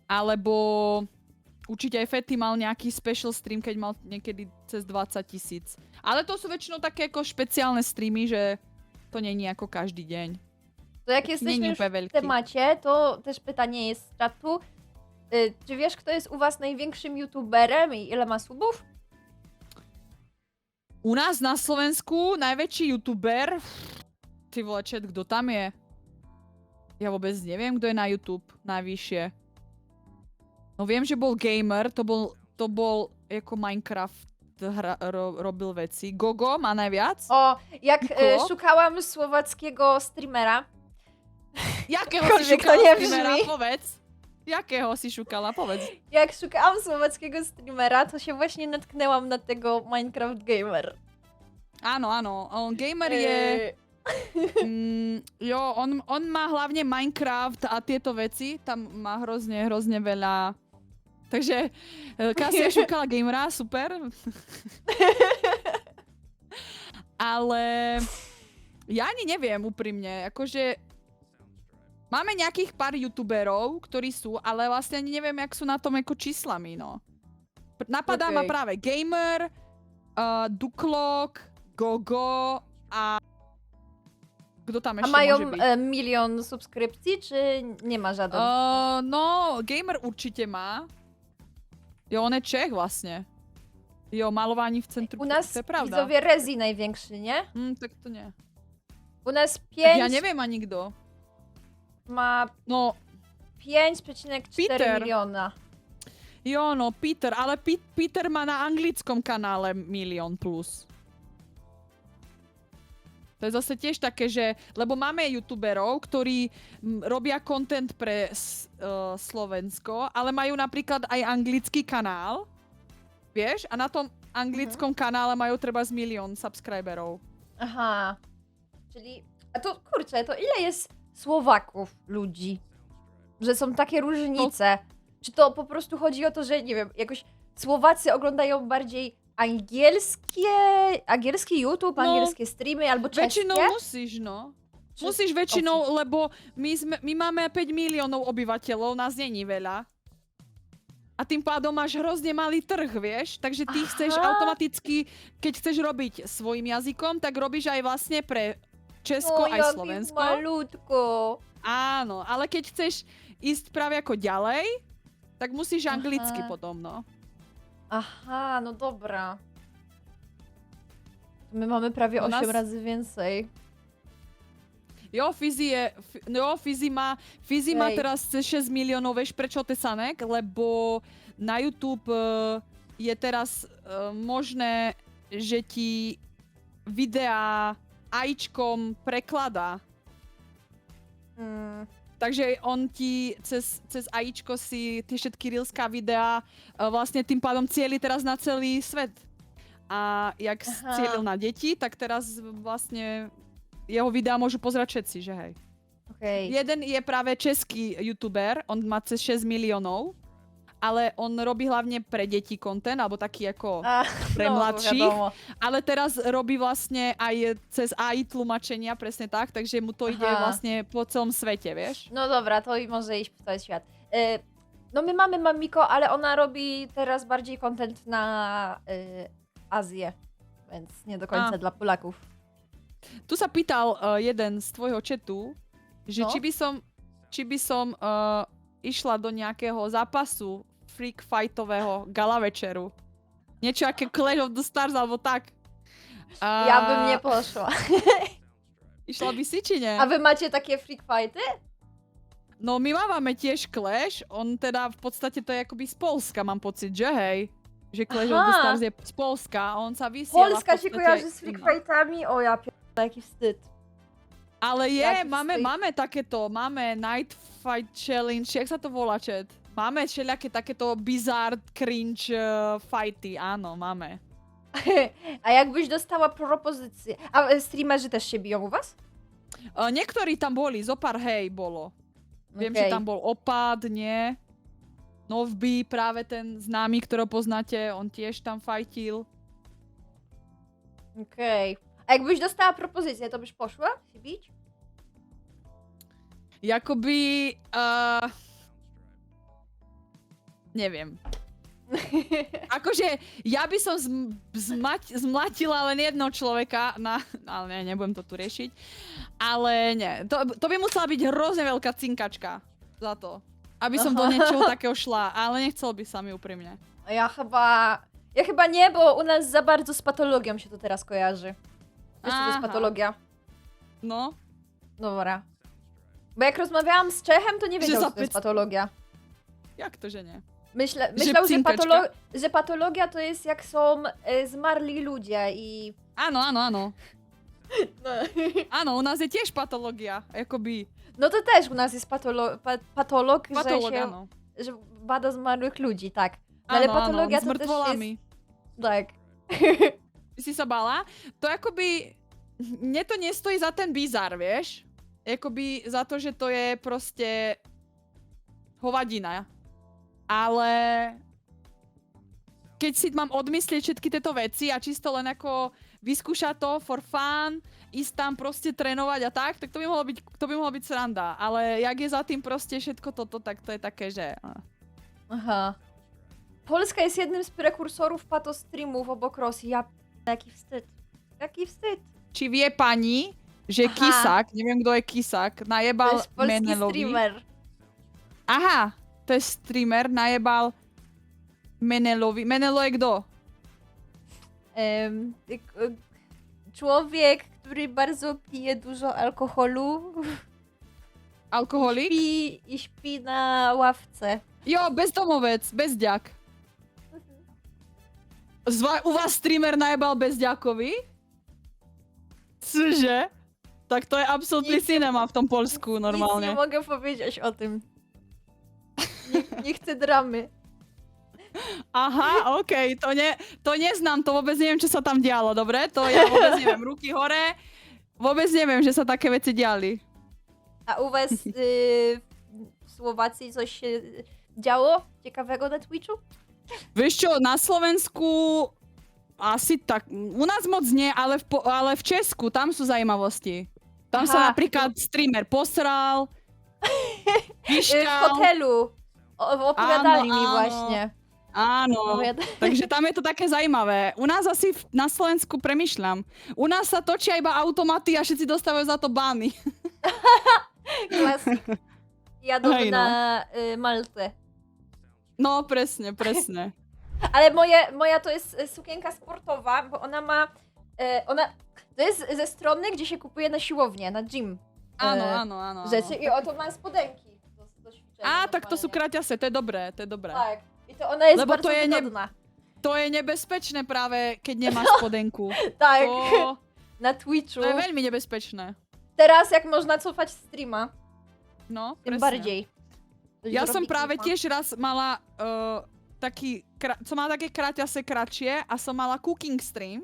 Speaker 2: Alebo určite aj Fety mal nejaký special stream, keď mal niekedy cez 20 000. Ale to sú väčšinou také ako špeciálne streamy, že to není ako každý deň.
Speaker 1: To jak
Speaker 2: Nie
Speaker 1: jesteśmy już
Speaker 2: niby
Speaker 1: w
Speaker 2: wielki.
Speaker 1: temacie, to też pytanie jest z czatu. Czy wiesz, kto jest u was największym youtuberem i ile ma subów?
Speaker 2: U nás na Slovensku najväčší youtuber, ty vole, čet, kto tam je? Ja vôbec neviem, kto je na YouTube najvyššie. No viem, že bol gamer, to bol ako Minecraft robil veci. Gogo má najviac.
Speaker 1: O, jak
Speaker 2: Niko?
Speaker 1: szukałam słowackiego streamera.
Speaker 2: Jakého si
Speaker 1: Akože to
Speaker 2: šukala
Speaker 1: nebrzmi.
Speaker 2: streamera? Povedz. Jakého si šukala? Povedz.
Speaker 1: Jak szukałam słowackiego streamera, to się właśnie natknęłam na tego Minecraft Gamer.
Speaker 2: Áno, áno. On gamer je... jo, on má hlavne Minecraft a tieto veci. Tam má hrozne veľa... Takže Kasia šukala gamera, super. Ale ja ani neviem úprimne, akože máme nejakých pár youtuberov, ktorí sú, ale vlastne ani neviem, jak sú na tom ako číslami, no. Napadá ma
Speaker 1: Okej.
Speaker 2: práve Gamer, Duklok, Gogo a kto tam
Speaker 1: A
Speaker 2: ešte
Speaker 1: mają
Speaker 2: môže byť?
Speaker 1: milion subskrypcji, czy nie ma żaden?
Speaker 2: No, Gamer určite má. Jo, on je Čech vlastne. Jo, malování v centru.
Speaker 1: U nas
Speaker 2: to je pravda.
Speaker 1: widzowie Rezi największy, nie?
Speaker 2: Tak to nie.
Speaker 1: U nas
Speaker 2: Tak
Speaker 1: 5
Speaker 2: ja neviem ani kto.
Speaker 1: ma
Speaker 2: No,
Speaker 1: 5,4
Speaker 2: Peter.
Speaker 1: miliona.
Speaker 2: jo, no, Peter, ale Peter má na anglickom kanále 1 000 000 plus. To je zase tiež také, že... Lebo máme youtuberov, ktorí robia content pre Slovensko, ale majú napríklad aj anglický kanál. Vieš? A na tom anglickom kanále majú treba z 1 000 000 subscriberov.
Speaker 1: Aha. Czyli, a to kurczę, to ile jest Słowaków ludzi? Że są takie różnice. Czy to po prostu chodzi o to, że nie wiem, jakoś Słowacy oglądają bardziej angielski YouTube,
Speaker 2: No,
Speaker 1: angielskie streamy albo czeskie?
Speaker 2: Väčšinou musíš, no.
Speaker 1: Czy-
Speaker 2: Musíš väčšinou, lebo my máme 5 miliónov obyvateľov, nás není veľa. A tým pádom máš hrozne malý trh, vieš? Takže ty chceš
Speaker 1: Aha.
Speaker 2: automaticky, keď chceš robiť svojim jazykom, tak robíš aj vlastne pre Česko
Speaker 1: O,
Speaker 2: aj
Speaker 1: jakie
Speaker 2: Slovensko.
Speaker 1: malutko.
Speaker 2: Áno, ale keď chceš ísť práve ako ďalej, tak musíš
Speaker 1: Aha.
Speaker 2: anglicky potom, no.
Speaker 1: Aha, no dobra. My mamy prawie
Speaker 2: U
Speaker 1: 8
Speaker 2: nas-
Speaker 1: razy więcej.
Speaker 2: Jo, Fizi má
Speaker 1: Hej.
Speaker 2: teraz cez 6 miliónov, vieš prečo, Tesanek? Lebo na YouTube je teraz možné, že ti videá AIčkom prekladá. Takže on ti cez AIčko si tie všetky reelská videá vlastne tým pádom cieli teraz na celý svet. A jak
Speaker 1: Aha.
Speaker 2: cielil na deti, tak teraz vlastne jeho videá môžu pozerať všetci, že hej.
Speaker 1: Okej.
Speaker 2: Jeden je práve český youtuber, on má cez 6 miliónov, ale on robí hlavne pre deti content, alebo taký ako
Speaker 1: A,
Speaker 2: pre
Speaker 1: no,
Speaker 2: mladších.
Speaker 1: wiadomo.
Speaker 2: Ale teraz robí vlastne aj cez AI tlmočenia, presne tak, takže mu to ide
Speaker 1: Aha.
Speaker 2: vlastne po celom svete, vieš?
Speaker 1: No dobra, to i może iść w cały świat. No my mamy Mamiko, ale ona robi teraz bardziej content na Azję, więc nie do końca
Speaker 2: A.
Speaker 1: dla Polaków.
Speaker 2: Tu sa pýtal jeden z tvojho chatu, že
Speaker 1: No.
Speaker 2: či by som išla do nejakého zápasu freak fightového gala večeru. Niečo aké Clash of the Stars alebo tak.
Speaker 1: Ja bym nie poszła.
Speaker 2: Išla by si, či nie?
Speaker 1: A wy macie takie freak fighty?
Speaker 2: No my máme tiež Clash, on teda v podstate to je akoby z Polska, mám pocit, že hej? Že Clash of the
Speaker 1: Aha.
Speaker 2: Stars je z Polska a on sa vysiela
Speaker 1: Polska
Speaker 2: v
Speaker 1: się
Speaker 2: podstate...
Speaker 1: kojarzy z freak fightami? O ja pierdolę, jaki wstyd.
Speaker 2: Ale je,
Speaker 1: Jaký
Speaker 2: máme takéto, máme Night Fight Challenge, jak sa to volá, chat? Máme všelijaké takéto bizarre, cringe fighty, áno, máme.
Speaker 1: A jakbyś dostała propozycję... A streamerzy też się biją u was?
Speaker 2: Niektorí tam boli, zopár hej bolo. Viem,
Speaker 1: Okej.
Speaker 2: že tam bol Opad, nie? Novby, práve ten známy, ktorého poznáte, on tiež tam fightil.
Speaker 1: Okej. A jakbyś dostała propozycję, to byś poszła się bić?
Speaker 2: Jakoby... neviem. Akože ja by som zmlatila len jedného človeka, ale ne, nebudem to tu riešiť. Ale nie, to by musela byť hrozne veľká cinkačka za to. Aby som do niečoho takého šla, ale nechcel by sa mi úprimne.
Speaker 1: Ja chyba nie, bo u nas za bardzo z patologią się to teraz kojarzy. Wiesz, co to jest
Speaker 2: Aha.
Speaker 1: patologia?
Speaker 2: No,
Speaker 1: Dobra. Bo jak rozmawiałam z Czechem, to nie
Speaker 2: Że
Speaker 1: wiedział, co to
Speaker 2: zapyt-
Speaker 1: jest patologia.
Speaker 2: jak to, že nie?
Speaker 1: Myślał, że,
Speaker 2: Pcinkeczka.
Speaker 1: że patologia to jest jak są zmarli ludzie i...
Speaker 2: Áno.
Speaker 1: No,
Speaker 2: Áno, u nás je tiež patológia. Akoby
Speaker 1: no to też u nas jest patolog,
Speaker 2: patológ,
Speaker 1: że,
Speaker 2: áno.
Speaker 1: że bada zmarłych ludzi, tak. No, ale patologia
Speaker 2: s
Speaker 1: to też
Speaker 2: mŕtvolami.
Speaker 1: jest... Tak.
Speaker 2: By si sa bala? To akoby... Mne to nestojí za ten bizar, vieš? Akoby za to, že to je proste hovadina. Ale keď si mám odmyslieť všetky tieto veci a čisto len ako vyskúšať to for fun, ísť tam proste trénovať a tak to by mohlo byť sranda. Ale jak je za tým proste všetko toto, tak to je také, že...
Speaker 1: Aha. Polska jest jednym z prekursorów patostreamów obok Rosji. Jaki wstyd. Jaki wstyd.
Speaker 2: Či vie pani, že
Speaker 1: Aha.
Speaker 2: Kisak, neviem kto je Kisak,
Speaker 1: To
Speaker 2: najebal
Speaker 1: jest polski
Speaker 2: Menelovi.
Speaker 1: streamer.
Speaker 2: Aha, to je streamer, najebal Menelovi. Menelo je kto?
Speaker 1: Człowiek, który bardzo pije dużo alkoholu
Speaker 2: Alkoholik?
Speaker 1: i śpi na ławce.
Speaker 2: Jo, bezdomovec, bezďak. U vás streamer najebal bezďakovi? Cože? Tak to je absolutny
Speaker 1: Nic nie-
Speaker 2: cinema v tom Polsku
Speaker 1: Nic nie
Speaker 2: normálne.
Speaker 1: mogę powiedzieć o tym. Nie chcę dramy.
Speaker 2: Aha, okej, to neznám, to vôbec neviem, čo sa tam dialo, dobre? To ja vôbec neviem, ruky hore, vôbec neviem, že sa také veci diali.
Speaker 1: A u was w Słowacji coś się działo ciekawego na Twitchu?
Speaker 2: Vieš čo, na Slovensku asi tak, u nás moc nie, ale v Česku, tam sú zajímavosti. Tam sa
Speaker 1: Aha.
Speaker 2: napríklad streamer posral,
Speaker 1: W
Speaker 2: pišťal,
Speaker 1: hotelu. Opowiadali
Speaker 2: Ano,
Speaker 1: mi
Speaker 2: ano.
Speaker 1: właśnie.
Speaker 2: áno.
Speaker 1: Opowiada-
Speaker 2: Takže tam je to také zajímavé. U nás asi na Slovensku premyšľam. U nás sa točia iba automaty a všetci dostávajú za to bány.
Speaker 1: Klasyk. Jadą
Speaker 2: Hej, no.
Speaker 1: na Maltę.
Speaker 2: No, presne.
Speaker 1: Ale moja to jest sukienka sportowa, bo ona ma... to jest ze strony, gdzie się kupuje na siłownię, na gym.
Speaker 2: Áno.
Speaker 1: Rzeczy i oto ma spodenki. Do ćwiczenia
Speaker 2: Á, tak to sú
Speaker 1: normalnie.
Speaker 2: kraťase, to je dobré.
Speaker 1: Tak. I to ona jest
Speaker 2: Lebo
Speaker 1: bardzo
Speaker 2: to je
Speaker 1: wygodna.
Speaker 2: To je nebezpečné práve, keď nemáš spodenku.
Speaker 1: Tak,
Speaker 2: To,
Speaker 1: na Twitchu.
Speaker 2: to je veľmi nebezpečné.
Speaker 1: Teraz jak można cofać streama,
Speaker 2: No,
Speaker 1: tym
Speaker 2: presne.
Speaker 1: bardziej.
Speaker 2: Ja som
Speaker 1: Zrobić
Speaker 2: práve
Speaker 1: streama.
Speaker 2: tiež raz mala som mala také kraťase kratšie a som mala cooking stream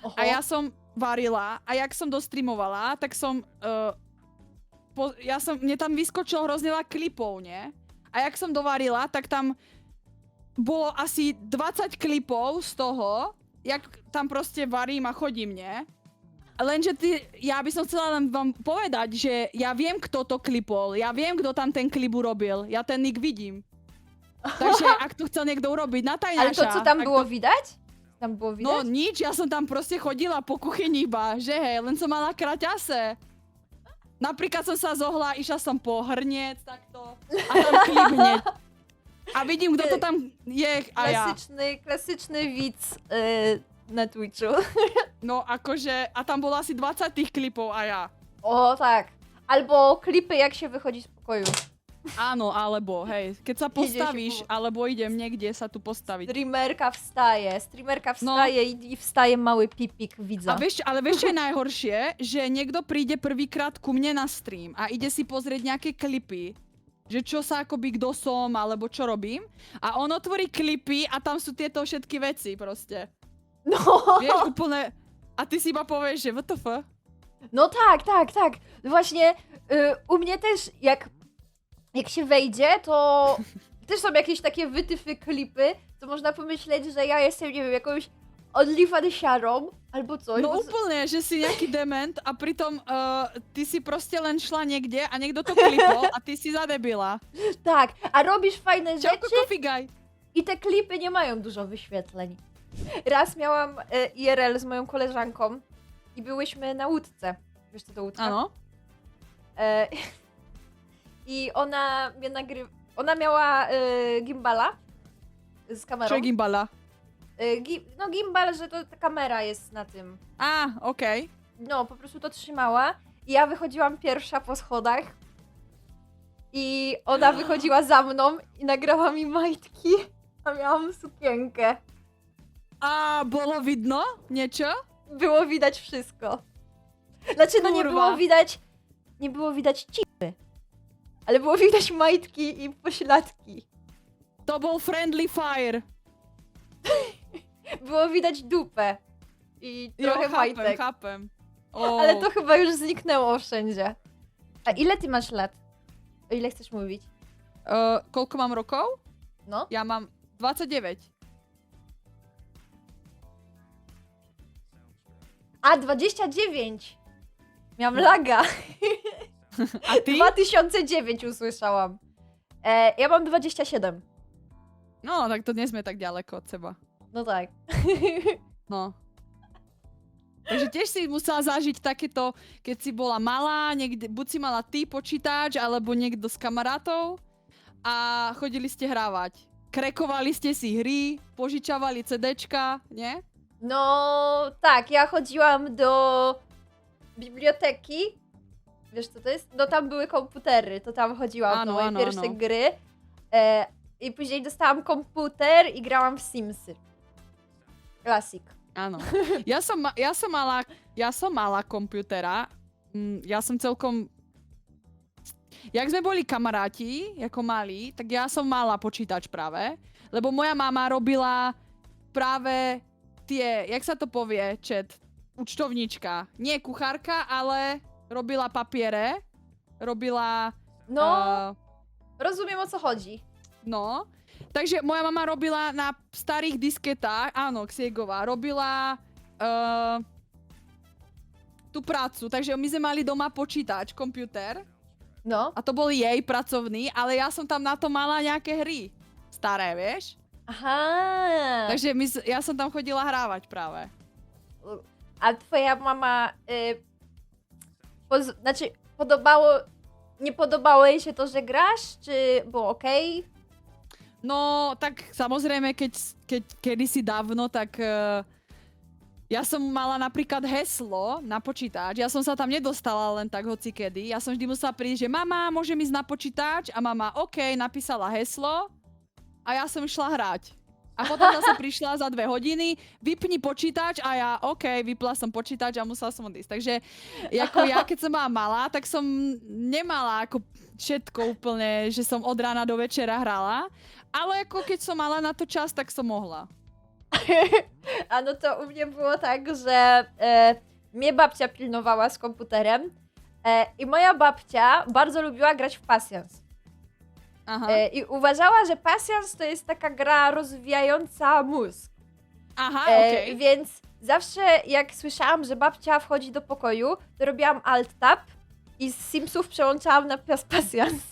Speaker 1: Oho.
Speaker 2: a ja som varila a jak som dostreamovala, tak som mne tam vyskočilo hrozne veľa klipov, nie? A jak som dovarila, tak tam bolo asi 20 klipov z toho, jak tam proste varím a chodím, nie? Lenže ja by som chcela len vám povedať, že ja viem, kto to klipol, ja viem, kto tam ten klip urobil, ja ten nick vidím. Takže ak to chcel niekto urobiť,
Speaker 1: Ale
Speaker 2: natajnáša.
Speaker 1: to, co tam było widać? Tam było widać?
Speaker 2: No nič, ja som tam proste chodila po kuchyni iba, že hej, len som mala kraťase. Napríklad som sa zohla, išla som po hrniec takto a tam klip hneď. A vidím, kto to tam je a ja.
Speaker 1: Klasyczny widz na Twitchu.
Speaker 2: No akože, a tam bolo asi 20 tých klipov a ja.
Speaker 1: O tak. Albo klipy jak się wychodzi z pokoju.
Speaker 2: Áno, alebo hej, keď sa postavíš, alebo idem niekde sa tu postaviť.
Speaker 1: Streamerka wstaje i wstaje mały pipik widza.
Speaker 2: Ale vieš, čo je najhoršie? Že niekto príde prvýkrát ku mne na stream a ide si pozrieť nejaké klipy, že čo sa akoby kto som, alebo čo robím. A on otvorí klipy a tam sú tieto všetky veci proste.
Speaker 1: No.
Speaker 2: Vieš, úplne... A ty si iba povieš, že WTF?
Speaker 1: No tak. Właśnie u mnie też jak się wejdzie, to też są jakieś takie wytyfy klipy, to można pomyśleć, że ja jestem, nie wiem, jakąś OnlyFansiarą albo coś.
Speaker 2: No
Speaker 1: bo-
Speaker 2: úplne, že si nejaký dement a pritom ty si proste len šla niekde a niekto to klipol a ty si zadebila.
Speaker 1: Tak, a robisz fajne
Speaker 2: Čauko,
Speaker 1: rzeczy
Speaker 2: Coffee Guy.
Speaker 1: i te klipy nie mają dużo wyświetleń. Raz miałam IRL z moją koleżanką i byłyśmy na łódce. Wiesz co to łódka?
Speaker 2: Áno.
Speaker 1: I ona mnie Ona miała gimbala z kamerą.
Speaker 2: Čo je gimbala?
Speaker 1: No gimbal, że to ta kamera jest na tym.
Speaker 2: Á, okej.
Speaker 1: No, po prostu to trzymała. I ja wychodziłam pierwsza po schodach. i ona wychodziła za mną i nagrała mi majtki, a miałam sukienkę.
Speaker 2: A bolo vidno niečo?
Speaker 1: Było widać wszystko. Znaczy, no nie
Speaker 2: Kurwa.
Speaker 1: było widać cipy, ale było widać majtki i pośladki.
Speaker 2: To bol friendly fire.
Speaker 1: Było widać dupę i trochę majtek.
Speaker 2: chápem. O,
Speaker 1: Ale to chyba już zniknęło wszędzie. A ile ty masz lat? O ile chcesz mówić?
Speaker 2: koľko mám rokov?
Speaker 1: No?
Speaker 2: Ja mám 29.
Speaker 1: A, 29! Miałam laga.
Speaker 2: A ty?
Speaker 1: 2009 usłyszałam. Ja mam 27.
Speaker 2: No, tak to nie sme tak ďaleko od seba.
Speaker 1: No tak.
Speaker 2: No. Takže tiež si musela zažiť takéto, keď si bola malá, niekde, buď si mala ty počítač, alebo niekto z kamarátov a chodili ste hrávať. Krekovali ste si hry, požičavali CDčka, nie?
Speaker 1: No tak, ja chodziłam do biblioteki. Wiesz co to jest? No tam były komputery, to tam chodziłam do moje pierwsze gry. I później dostałam komputer i grałam w Simsy. Klasik.
Speaker 2: Áno. Ja som mala komputera. Ja som celkom... Jak sme boli kamaráti, ako malí, tak ja som mala počítač práve. Lebo moja mama robila práve tie, jak sa to povie, chat, účtovníčka. Nie kuchárka, ale robila papiere. Robila...
Speaker 1: No, rozumiem o co chodzi.
Speaker 2: No, takže moja mama robila na starých disketách, áno, Ksiegová, robila tú prácu, takže my sme mali doma počítač, počítač,
Speaker 1: No.
Speaker 2: a to bol jej pracovný, ale ja som tam na to mala nejaké hry staré, vieš?
Speaker 1: Aha.
Speaker 2: Takže ja som tam chodila hrávať práve.
Speaker 1: A twoja mama, nie podobało jej się to, że grasz, czy było okej?
Speaker 2: No, tak samozrejme, keď kedysi dávno, tak ja som mala napríklad heslo na počítač. Ja som sa tam nedostala len tak hocikedy. Ja som vždy musela prísť, že mama, môžem ísť na počítač? A mama, OK, napísala heslo a ja som išla hrať. A potom zase prišla za 2 hodiny, vypni počítač a ja, OK, vypla som počítač a musela som odísť. Takže ako ja, keď som bola malá, tak som nemala ako všetko úplne, že som od rána do večera hrala. Ale ako keď som mala na to čas, tak som mohla.
Speaker 1: A no to u mnie było tak, że mnie babcia pilnowała z komputerem i moja babcia bardzo lubiła grać w Pasjans.
Speaker 2: Aha.
Speaker 1: I uważała, że Pasjans to jest taka gra rozwijająca mózg.
Speaker 2: Aha, okej.
Speaker 1: Więc zawsze jak słyszałam, że babcia wchodzi do pokoju, to robiłam alt-tab i z Simsów przełączałam na Pasjans.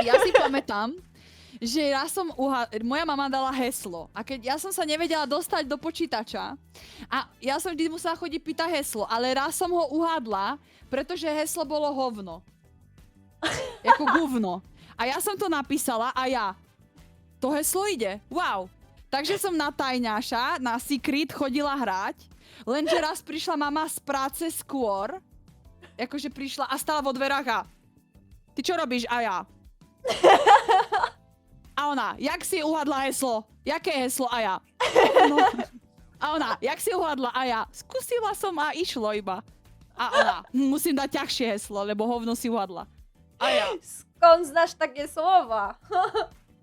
Speaker 2: Ja si pamätám, že moja mama dala heslo a keď ja som sa nevedela dostať do počítača a ja som vždy musela chodiť pýtať heslo, ale raz som ho uhádla, pretože heslo bolo hovno. Jako guvno. A ja som to napísala a ja, to heslo ide, wow. Takže som na tajňaša, na Secret chodila hrať, lenže raz prišla mama z práce skôr, akože prišla a stála vo dverách a ty čo robíš? A ja. A ona, jak si uhádla heslo? Jaké heslo? A ja. No. A ona, jak si uhádla? A ja. Skúsila som a išlo iba. A ona, musím dať ťažšie heslo, lebo hovno si uhádla. A ja.
Speaker 1: Skąd znasz takie słowa?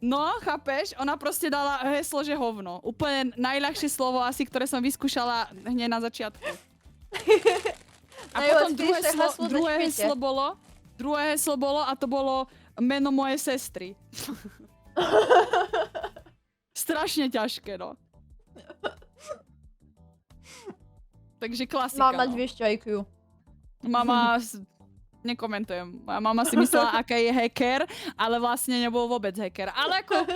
Speaker 2: No, chápeš? Ona proste dala heslo, že hovno. Úplne najľahšie slovo asi, ktoré som vyskúšala hneď na začiatku. A potom druhé heslo bolo a to bolo meno mojej sestry. Strašne ťažké, no. Takže klasika,
Speaker 1: Mama
Speaker 2: no.
Speaker 1: 200 IQ.
Speaker 2: Mama, nekomentujem. Moja mama si myslela, aká je hacker, ale vlastne nebol vôbec hacker. Ale ako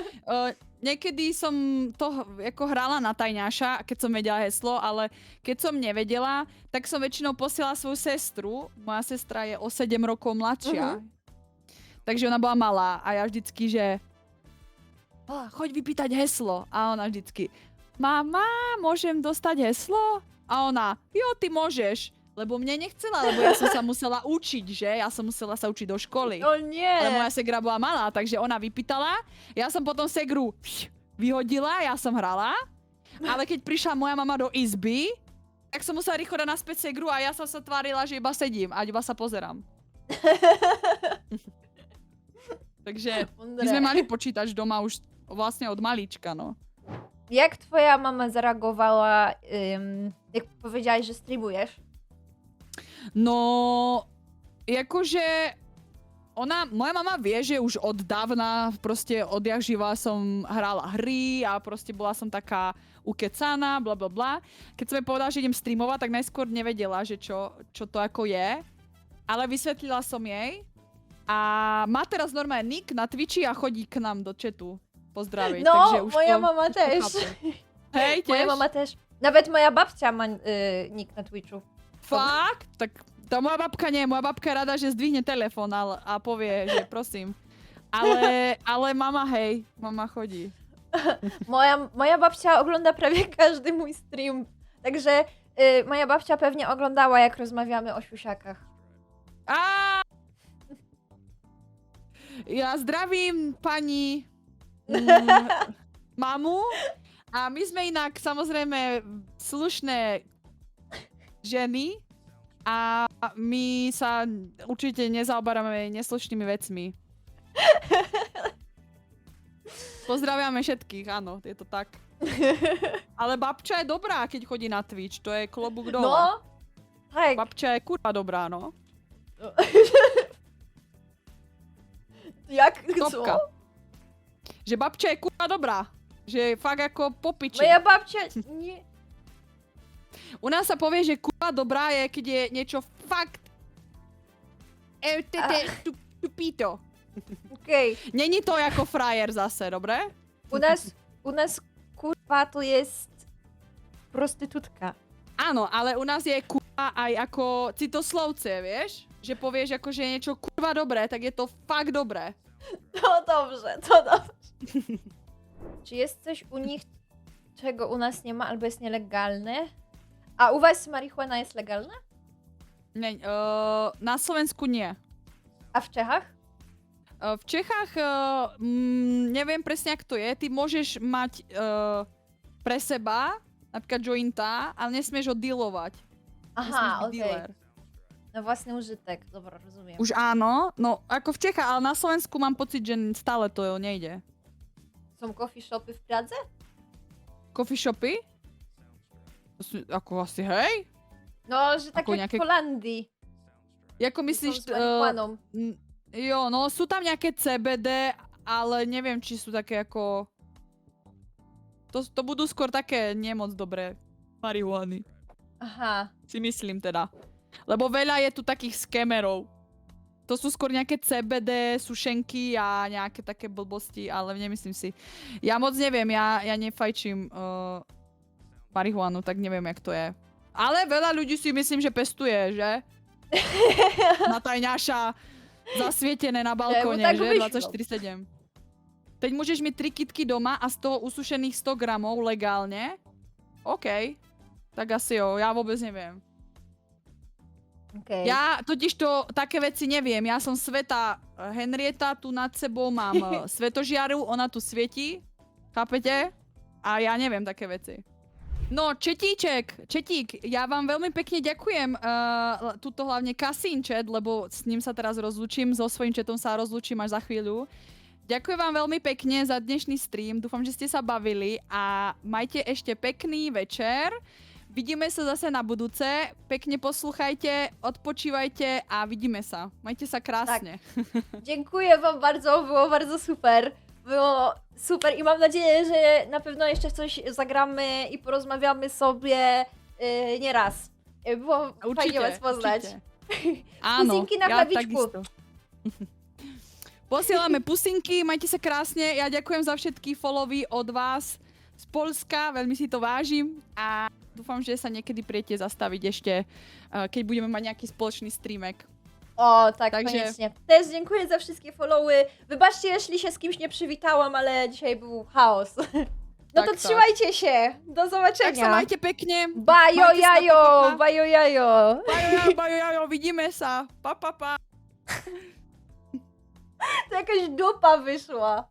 Speaker 2: niekedy som to ako hrala na tajňaša, keď som vedela heslo, ale keď som nevedela, tak som väčšinou posielala svoju sestru. Moja sestra je o 7 rokov mladšia. Takže ona bola malá a ja vždycky, že choď vypýtať heslo. A ona vždycky, mama, môžem dostať heslo? A ona, jo, ty môžeš. lebo mne nechcela, lebo ja som sa musela učiť, že? Ja som musela sa učiť do školy.
Speaker 1: O nie.
Speaker 2: Ale moja segra bola malá, takže ona vypýtala. Ja som potom segru vyhodila, ja som hrala. Ale keď prišla moja mama do izby, tak som musela rýchlo dať naspäť segru a ja som sa tvárila, že iba sedím a iba sa pozerám. Takže my sme mali počítač doma už vlastne od malička, no.
Speaker 1: Jak twoja mama zareagowała, jak powiedziałaś, że streamujesz?
Speaker 2: No, akože moja mama vie, že už od dávna, proste odjak živa som hrala hry a proste bola som taká ukecaná, bla bla bla. Keď som jej povedala, že idem streamovať, tak najskôr nevedela, že čo to ako je. Ale vysvetlila som jej a má teraz normálne nick na Twitchi a chodí k nám do chatu pozdraviť.
Speaker 1: No,
Speaker 2: takže už
Speaker 1: moja
Speaker 2: to,
Speaker 1: mama też.
Speaker 2: Hej, tiež?
Speaker 1: Moja mama też. Nawet moja babcia ma nick na Twitchu.
Speaker 2: Fakt? Tak tá moja babka nie, moja babka je rada, že zdvihne telefón a povie, že prosím. Ale mama, hej, mama chodí.
Speaker 1: Moja babcia ogląda prawie każdy mój stream. Także moja babcia pewnie oglądała, jak rozmawiamy o siusiakach.
Speaker 2: Ja zdravím pani mamu a my sme inak samozrejme slušné ženy a my sa určite nezaoberáme neslušnými vecmi. Pozdraviame všetkých, áno, je to tak. Ale babča je dobrá, keď chodí na Twitch, to je klobúk dole.
Speaker 1: No, tak.
Speaker 2: Babča je kurva dobrá, no.
Speaker 1: Jak?
Speaker 2: Topka.
Speaker 1: Co?
Speaker 2: Že babča je kurva dobrá. Že fakt ako popiči.
Speaker 1: Moja babcia nie...
Speaker 2: U nás sa povie, že kurva dobrá je, keď je niečo fakt tupito.
Speaker 1: Okej.
Speaker 2: Není to jako frajer zase, dobre?
Speaker 1: U nas kurwa to jest prostytutka.
Speaker 2: Áno, ale u nás je kurva aj ako citoslovce, vieš? Že povieš ako, že je niečo kurva dobré, tak je to fakt dobré.
Speaker 1: To dobrze, to dobrze. Czy jest coś u nich, czego u nas nie ma, albo jest nielegalne? A u was marihuana jest legalna?
Speaker 2: Nie, na Slovensku nie.
Speaker 1: A w Czechach?
Speaker 2: V Čechách neviem presne, jak to je. Ty môžeš mať pre seba napríklad jointa, ale nesmieš ho dealovať. Nesmieš
Speaker 1: Aha,
Speaker 2: byť
Speaker 1: okej.
Speaker 2: dealer.
Speaker 1: Na własny użytek, dobra, rozumiem.
Speaker 2: Už áno, no ako v Čechách, ale na Slovensku mám pocit, že stále to nejde.
Speaker 1: Są coffee shopy w Pradze?
Speaker 2: Coffee shopy? Ako asi, hej?
Speaker 1: No, że tak
Speaker 2: Ako
Speaker 1: jak
Speaker 2: nejaké-
Speaker 1: w Holandii.
Speaker 2: Jako
Speaker 1: Są
Speaker 2: myslíš...
Speaker 1: z marihuaną.
Speaker 2: Jo, no sú tam nejaké CBD, ale neviem, či sú také ako... To budú skôr také nemoc dobré marihuany.
Speaker 1: Aha.
Speaker 2: Si myslím teda. Lebo veľa je tu takých skemerov. To sú skôr nejaké CBD, sušenky a nejaké také blbosti, ale nemyslím si. Ja moc neviem, ja nefajčím marihuanu, tak neviem, jak to je. Ale veľa ľudí si myslím, že pestuje, že? Na tajňaša zasvietené na balkóne,
Speaker 1: tak
Speaker 2: že?
Speaker 1: vyšlo.
Speaker 2: 24/7. Teď môžeš mít 3 kitky doma a z toho usušených 100 gramov legálne? OK. Tak asi jo, ja vôbec neviem.
Speaker 1: Okay.
Speaker 2: Ja totižto také veci neviem. Ja som Sveta Henrieta, tu nad sebou mám Svetožiaru, ona tu svieti. Chápete? A ja neviem také veci. No, Četík, ja vám veľmi pekne ďakujem. Tuto hlavne Kasín chat, lebo s ním sa teraz rozlúčim. So svojím chatom sa rozlúčim až za chvíľu. Ďakujem vám veľmi pekne za dnešný stream. Dúfam, že ste sa bavili a majte ešte pekný večer. Vidíme sa zase na budúce. Pekne posłuchajcie, odpoczywajcie, a widzimy się. Majcie się krásne.
Speaker 1: Tak. Dziękuję wam bardzo, było bardzo super. Było super i mam nadzieję, że na pewno jeszcze coś zagramy i porozmawiamy sobie nie raz. Było fajnie was poznać.
Speaker 2: Áno,
Speaker 1: Pusinky na
Speaker 2: ja
Speaker 1: klavičku.
Speaker 2: takisto. Posielame pusinky, majte sa krásne. Ja ďakujem za všetky followy od vás z Polska, veľmi si to vážim a dúfam, že sa niekedy príjete zastaviť ešte, keď budeme mať nejaký spoločný streamek.
Speaker 1: O, tak,
Speaker 2: Także-
Speaker 1: koniecznie. Też dziękuję za wszystkie followy. Wybaczcie, jeśli się z kimś nie przywitałam, ale dzisiaj był chaos. No
Speaker 2: Tak,
Speaker 1: to trzymajcie się. Do
Speaker 2: Tak sa
Speaker 1: zobaczenia.
Speaker 2: majte pekne.
Speaker 1: Bajo
Speaker 2: Majte sa,
Speaker 1: jajo,
Speaker 2: pa, pa, pa.
Speaker 1: bajo jajo.
Speaker 2: Bajo, jajo, vidíme sa. Pa, pa, pa.
Speaker 1: To jakaś dupa wyszła.